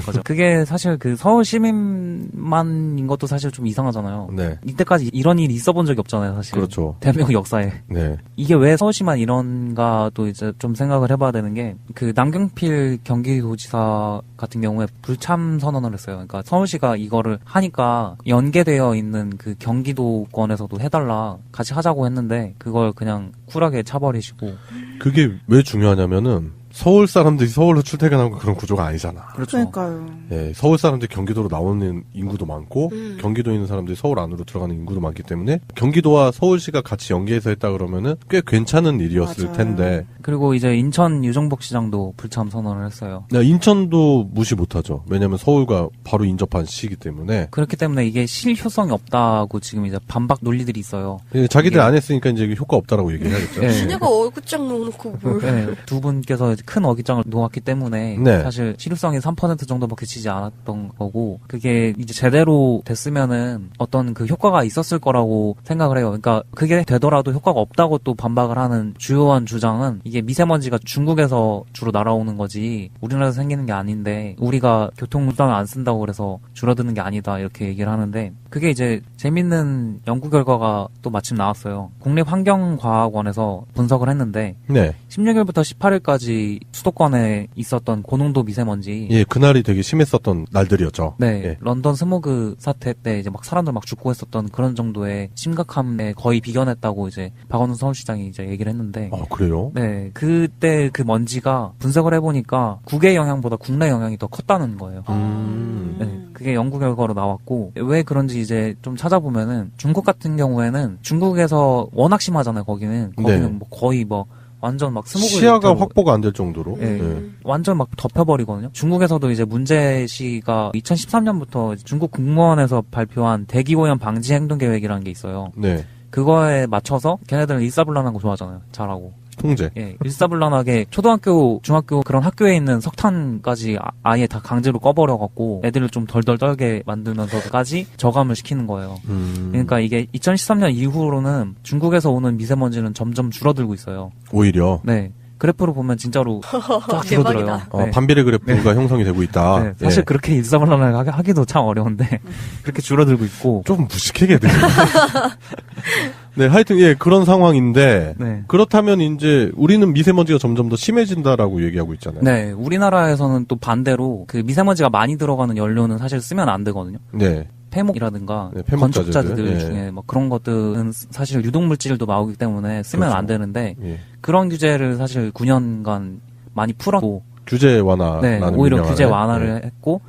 거죠. 그게 사실 그 서울 시민만인 것도 사실 좀 이상하잖아요. 네. 이때까지 이런 일이 있어 본 적이 없잖아요, 사실. 그렇죠. 대한민국 역사에. 네. 이게 왜 서울시만 이런가도 이제 좀 생각을 해봐야 되는 게, 그 남경필 경기도지사 같은 경우에 불참 선언을 했어요. 그러니까 서울시가 이거를 하니까 연계되어 있는 그 경기도권에서도 해달라, 같이 하자고 했는데 그걸 그냥 쿨하게 차버리시고. 그게 왜 중요하냐면은 서울 사람들이 서울로 출퇴근하고 그런 구조가 아니잖아. 그렇죠. 그러니까요. 예, 서울 사람들이 경기도로 나오는 인구도 많고 경기도에 있는 사람들이 서울 안으로 들어가는 인구도 많기 때문에 경기도와 서울시가 같이 연계해서 했다 그러면은 꽤 괜찮은 일이었을 맞아요. 텐데. 그리고 이제 인천 유정복 시장도 불참 선언을 했어요. 네, 인천도 무시 못하죠. 왜냐하면 서울과 바로 인접한 시기 때문에. 그렇기 때문에 이게 실효성이 없다고 지금 이제 반박 논리들이 있어요. 예, 자기들 이게- 안 했으니까 이제 효과 없다라고 얘기해야겠죠. 네. 시내가 얼굴장 놓고 뭘. 네, 두 분께서 큰 어깃장을 놓았기 때문에 네. 사실 실효성이 3% 정도밖에 지지 않았던 거고 그게 이제 제대로 됐으면은 어떤 그 효과가 있었을 거라고 생각을 해요. 그러니까 그게 되더라도 효과가 없다고 또 반박을 하는 주요한 주장은 이게 미세먼지가 중국에서 주로 날아오는 거지 우리나라에서 생기는 게 아닌데 우리가 교통수단을 안 쓴다고 그래서 줄어드는 게 아니다 이렇게 얘기를 하는데 그게 이제 재밌는 연구 결과가 또 마침 나왔어요. 국립환경과학원에서 분석을 했는데 네. 16일부터 18일까지 수도권에 있었던 고농도 미세먼지 예, 그날이 되게 심했었던 날들이었죠. 네, 예. 런던 스모그 사태 때 이제 막 사람들 막 죽고 했었던 그런 정도의 심각함에 거의 비견했다고 이제 박원순 서울시장이 이제 얘기를 했는데. 그래요? 네, 그때 그 먼지가 분석을 해보니까 국외 영향보다 국내 영향이 더 컸다는 거예요. 네, 그게 연구 결과로 나왔고 왜 그런지 이제 좀 찾아보면은 중국 같은 경우에는 중국에서 워낙 심하잖아요. 거기는 네. 뭐 거의 뭐 완전 막 스모그 시야가 형태로 확보가 안 될 정도로. 예, 예. 완전 막 덮여버리거든요. 중국에서도 이제 문제시가 2013년부터 중국 국무원에서 발표한 대기오염 방지 행동 계획이라는 게 있어요. 네. 그거에 맞춰서 걔네들은 일사불란한 거 좋아하잖아요. 잘하고. 통제. 예, 일사불란하게 초등학교, 중학교 그런 학교에 있는 석탄까지 아예 다 강제로 꺼버려갖고 애들을 좀 덜덜 떨게 만들면서까지 저감을 시키는 거예요. 그러니까 이게 2013년 이후로는 중국에서 오는 미세먼지는 점점 줄어들고 있어요. 오히려. 네. 그래프로 보면 진짜로 쫙 줄어들어요. 대박이다. 네. 반비례 그래프가 형성이 되고 있다. 네, 사실 예. 그렇게 일사불란하게 하기도 참 어려운데 그렇게 줄어들고 있고 좀 무식하게 들리네. 네, 하여튼 예, 그런 상황인데 네. 그렇다면 이제 우리는 미세먼지가 점점 더 심해진다라고 얘기하고 있잖아요. 네, 우리나라에서는 또 반대로 그 미세먼지가 많이 들어가는 연료는 사실 쓰면 안 되거든요. 네. 폐목이라든가 네, 폐목자재들. 건축자재들 예. 중에 뭐 그런 것들은 사실 유독물질도 나오기 때문에 쓰면 그렇죠. 안 되는데 예. 그런 규제를 사실 9년간 많이 풀었고 규제 완화라는 네, 오히려 명령안에. 규제 완화를 예. 했고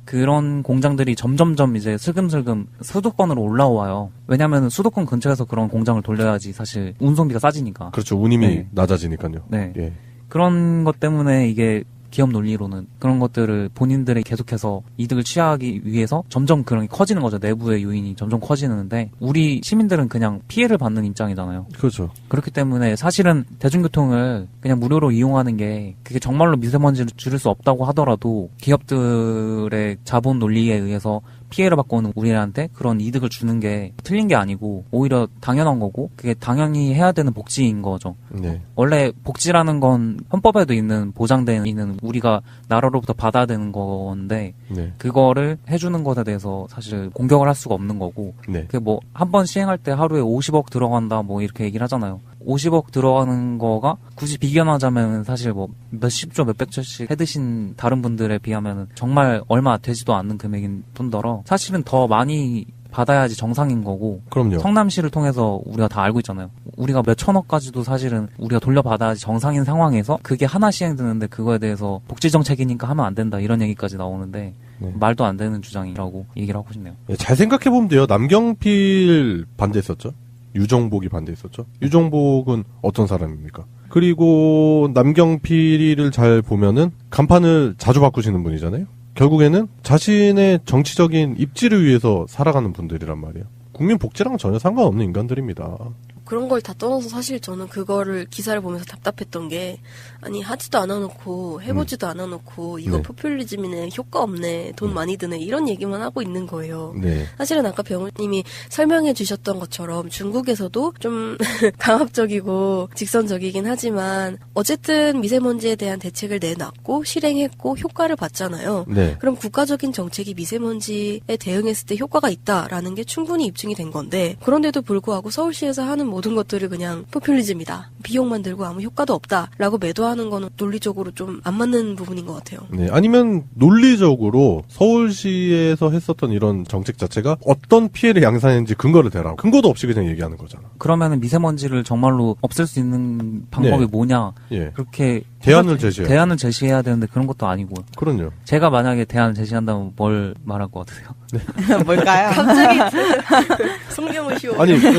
그런 공장들이 점점점 이제 슬금슬금 수도권으로 올라와요. 왜냐하면 수도권 근처에서 그런 공장을 돌려야지 사실 운송비가 싸지니까. 그렇죠. 운임이 네. 낮아지니까요. 네. 예. 그런 것 때문에 이게 기업 논리로는 그런 것들을 본인들이 계속해서 이득을 취하기 위해서 점점 그런 게 커지는 거죠. 내부의 요인이 점점 커지는데 우리 시민들은 그냥 피해를 받는 입장이잖아요. 그렇죠. 그렇기 때문에 사실은 대중교통을 그냥 무료로 이용하는 게 그게 정말로 미세먼지를 줄일 수 없다고 하더라도 기업들의 자본 논리에 의해서 피해를 받고 오는 우리한테 그런 이득을 주는 게 틀린 게 아니고 오히려 당연한 거고 그게 당연히 해야 되는 복지인 거죠. 네. 원래 복지라는 건 헌법에도 있는 보장되어 있는 우리가 나라로부터 받아야 되는 건데 네. 그거를 해주는 것에 대해서 사실 공격을 할 수가 없는 거고 네. 그게 뭐 한 번 시행할 때 하루에 50억 들어간다 뭐 이렇게 얘기를 하잖아요. 50억 들어가는 거가 굳이 비견하자면 사실 뭐 몇십조 몇백조씩 해드신 다른 분들에 비하면 정말 얼마 되지도 않는 금액인 뿐더러 사실은 더 많이 받아야지 정상인 거고 그럼요. 성남시를 통해서 우리가 다 알고 있잖아요. 우리가 몇 천억까지도 사실은 우리가 돌려받아야지 정상인 상황에서 그게 하나 시행되는데 그거에 대해서 복지정책이니까 하면 안 된다 이런 얘기까지 나오는데 네. 말도 안 되는 주장이라고 얘기를 하고 싶네요. 예, 잘 생각해보면 돼요. 남경필 반대했었죠. 유정복이 반대했었죠. 유정복은 어떤 사람입니까? 그리고 남경필이를 잘 보면은 간판을 자주 바꾸시는 분이잖아요. 결국에는 자신의 정치적인 입지를 위해서 살아가는 분들이란 말이에요. 국민 복지랑 전혀 상관없는 인간들입니다. 그런 걸 다 떠나서 사실 저는 그거를 기사를 보면서 답답했던 게 아니 하지도 않아놓고 해보지도 않아놓고 이거 네. 포퓰리즘이네 효과 없네 돈 많이 드네 이런 얘기만 하고 있는 거예요. 네. 사실은 아까 병우님이 설명해 주셨던 것처럼 중국에서도 좀 강압적이고 직선적이긴 하지만 어쨌든 미세먼지에 대한 대책을 내놨고 실행했고 효과를 봤잖아요. 네. 그럼 국가적인 정책이 미세먼지에 대응했을 때 효과가 있다라는 게 충분히 입증이 된 건데 그런데도 불구하고 서울시에서 하는 모든 것들을 그냥 포퓰리즘이다. 비용만 들고 아무 효과도 없다라고 매도하는 거는 논리적으로 좀 안 맞는 부분인 것 같아요. 네. 아니면 논리적으로 서울시에서 했었던 이런 정책 자체가 어떤 피해를 양산했는지 근거를 대라고. 근거도 없이 그냥 얘기하는 거잖아. 그러면은 미세먼지를 정말로 없앨 수 있는 방법이 네. 뭐냐 예. 그렇게 대안을 제시해요. 대안을 제시해야 되는데 그런 것도 아니고요. 그럼요. 제가 만약에 대안을 제시한다면 뭘 말할 것 같으세요? 뭘까요? 갑자기 송병호 쇼. 아니, 네.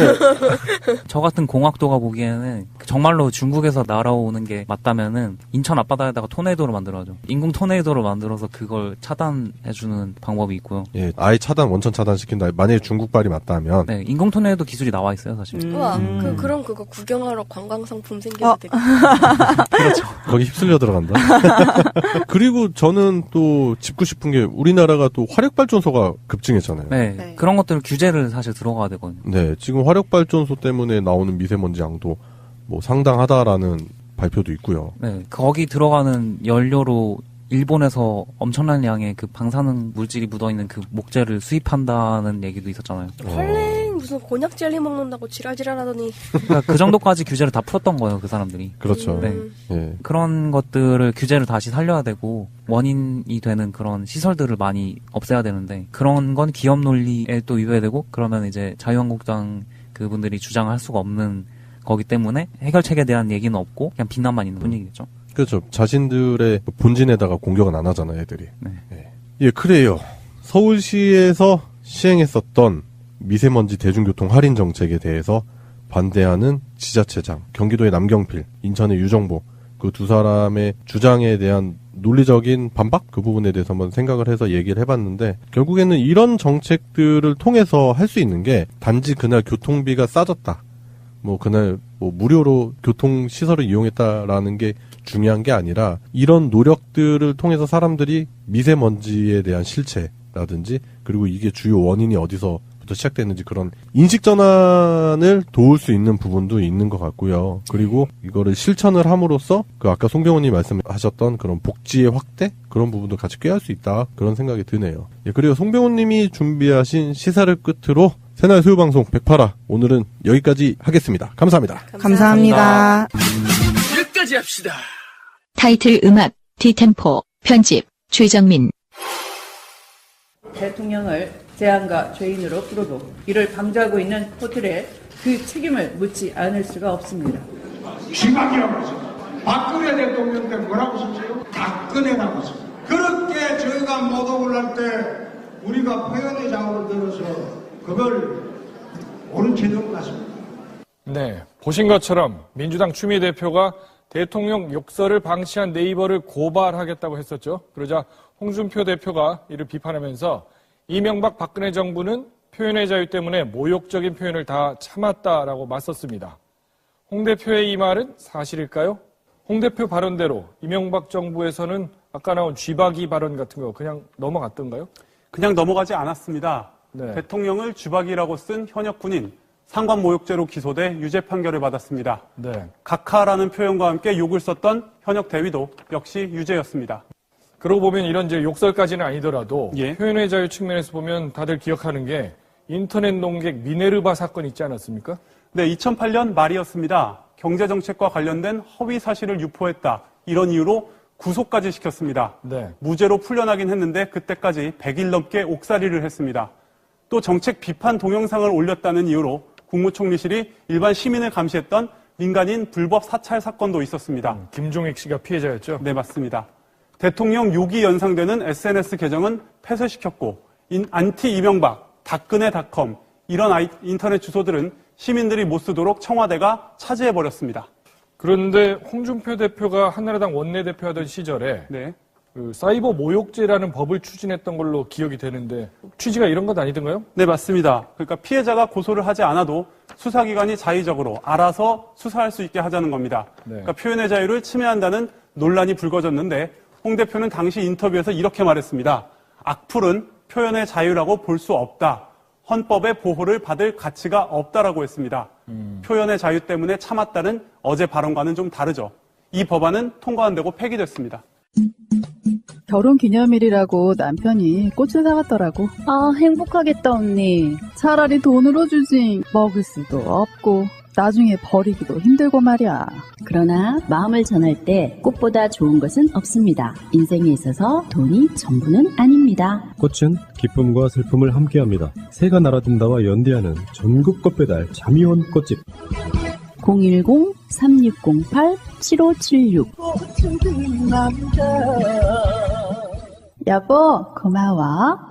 저 같은 공학도가 보기에는 정말로 중국에서 날아오는 게 맞다면은 인천 앞바다에다가 토네이도를 만들어야죠. 인공 토네이도를 만들어서 그걸 차단해주는 방법이 있고요. 예, 아예 차단, 원천 차단시킨다. 만약에 중국발이 맞다면. 네, 인공 토네이도 기술이 나와 있어요, 사실. 우와, 그럼 그거 구경하러 관광 상품 생겨도 되겠다. 그렇죠. 거기 휩쓸려 들어간다. 그리고 저는 또 짚고 싶은 게 우리나라가 또 화력발전소가 급증했잖아요. 네. 그런 것들 규제를 사실 들어가야 되거든요. 네, 지금 화력발전소 때문에 나오는 미세먼지 양도 뭐 상당하다라는 발표도 있고요. 네, 거기 들어가는 연료로 일본에서 엄청난 양의 그 방사능 물질이 묻어있는 그 목재를 수입한다는 얘기도 있었잖아요. 헐랭 무슨 곤약 젤리 먹는다고 지랄하더니. 그러니까 그 정도까지 규제를 다 풀었던 거예요, 그 사람들이. 그렇죠. 네. 예. 그런 것들을 규제를 다시 살려야 되고 원인이 되는 그런 시설들을 많이 없애야 되는데 그런 건 기업 논리에 또 위배되고 그러면 이제 자유한국당 그분들이 주장할 수가 없는 거기 때문에 해결책에 대한 얘기는 없고 그냥 비난만 있는 분위기겠죠. 그렇죠. 자신들의 본진에다가 공격은 안 하잖아요, 애들이. 네. 예, 그래요. 서울시에서 시행했었던 미세먼지 대중교통 할인 정책에 대해서 반대하는 지자체장, 경기도의 남경필, 인천의 유정보, 그 두 사람의 주장에 대한 논리적인 반박? 그 부분에 대해서 한번 생각을 해서 얘기를 해봤는데, 결국에는 이런 정책들을 통해서 할 수 있는 게 단지 그날 교통비가 싸졌다. 뭐 그날 뭐 무료로 교통시설을 이용했다라는 게 중요한 게 아니라 이런 노력들을 통해서 사람들이 미세먼지에 대한 실체라든지 그리고 이게 주요 원인이 어디서부터 시작됐는지 그런 인식 전환을 도울 수 있는 부분도 있는 것 같고요. 그리고 이거를 실천을 함으로써 그 아까 송병호님 말씀하셨던 그런 복지의 확대 그런 부분도 같이 꾀할 수 있다 그런 생각이 드네요. 예, 그리고 송병호님이 준비하신 시사를 끝으로 새날 소유방송 108화 오늘은 여기까지 하겠습니다. 감사합니다. 감사합니다. 여기까지 합시다. 타이틀 음악, 디템포, 편집, 최정민. 대통령을 재앙과 죄인으로 부르고 이를 방조하고 있는 호텔에 그 책임을 묻지 않을 수가 없습니다. 쥐박이라고 했어요. 박근혜 대통령 때 뭐라고 썼어요? 박근혜라고 썼어요. 그렇게 저희가 모독을 할 때 우리가 표현의 자유를 들어서 그걸 옳은 제도로 갔습니다. 네, 보신 것처럼 민주당 추미애 대표가 대통령 욕설을 방치한 네이버를 고발하겠다고 했었죠. 그러자 홍준표 대표가 이를 비판하면서 이명박 박근혜 정부는 표현의 자유 때문에 모욕적인 표현을 다 참았다라고 맞섰습니다. 홍 대표의 이 말은 사실일까요? 홍 대표 발언대로 이명박 정부에서는 아까 나온 쥐박이 발언 같은 거 그냥 넘어갔던가요? 그냥 넘어가지 않았습니다. 네. 대통령을 쥐박이라고 쓴 현역 군인 상관모욕죄로 기소돼 유죄 판결을 받았습니다. 네. 각하라는 표현과 함께 욕을 썼던 현역 대위도 역시 유죄였습니다. 그러고 보면 이런 이제 욕설까지는 아니더라도 예. 표현의 자유 측면에서 보면 다들 기억하는 게 인터넷 농객 미네르바 사건 있지 않았습니까? 네, 2008년 말이었습니다. 경제정책과 관련된 허위 사실을 유포했다. 이런 이유로 구속까지 시켰습니다. 네. 무죄로 풀려나긴 했는데 그때까지 100일 넘게 옥살이를 했습니다. 또 정책 비판 동영상을 올렸다는 이유로 국무총리실이 일반 시민을 감시했던 민간인 불법 사찰 사건도 있었습니다. 김종익 씨가 피해자였죠? 네, 맞습니다. 대통령 욕이 연상되는 SNS 계정은 폐쇄시켰고 안티 이명박, 닥근혜닷컴 이런 인터넷 주소들은 시민들이 못 쓰도록 청와대가 차지해버렸습니다. 그런데 홍준표 대표가 한나라당 원내대표하던 시절에 네. 그 사이버 모욕죄라는 법을 추진했던 걸로 기억이 되는데 취지가 이런 것 아니던가요? 네, 맞습니다. 그러니까 피해자가 고소를 하지 않아도 수사기관이 자의적으로 알아서 수사할 수 있게 하자는 겁니다. 네. 그러니까 표현의 자유를 침해한다는 논란이 불거졌는데 홍 대표는 당시 인터뷰에서 이렇게 말했습니다. 악플은 표현의 자유라고 볼 수 없다. 헌법의 보호를 받을 가치가 없다라고 했습니다. 표현의 자유 때문에 참았다는 어제 발언과는 좀 다르죠. 이 법안은 통과 안 되고 폐기됐습니다. 결혼기념일이라고 남편이 꽃을 사갔더라고. 아, 행복하겠다 언니. 차라리 돈으로 주지. 먹을 수도 없고 나중에 버리기도 힘들고 말이야. 그러나 마음을 전할 때 꽃보다 좋은 것은 없습니다. 인생에 있어서 돈이 전부는 아닙니다. 꽃은 기쁨과 슬픔을 함께합니다. 새가 날아든다와 연대하는 전국 꽃배달 자미원 꽃집 010-3608-7576 여보 고마워.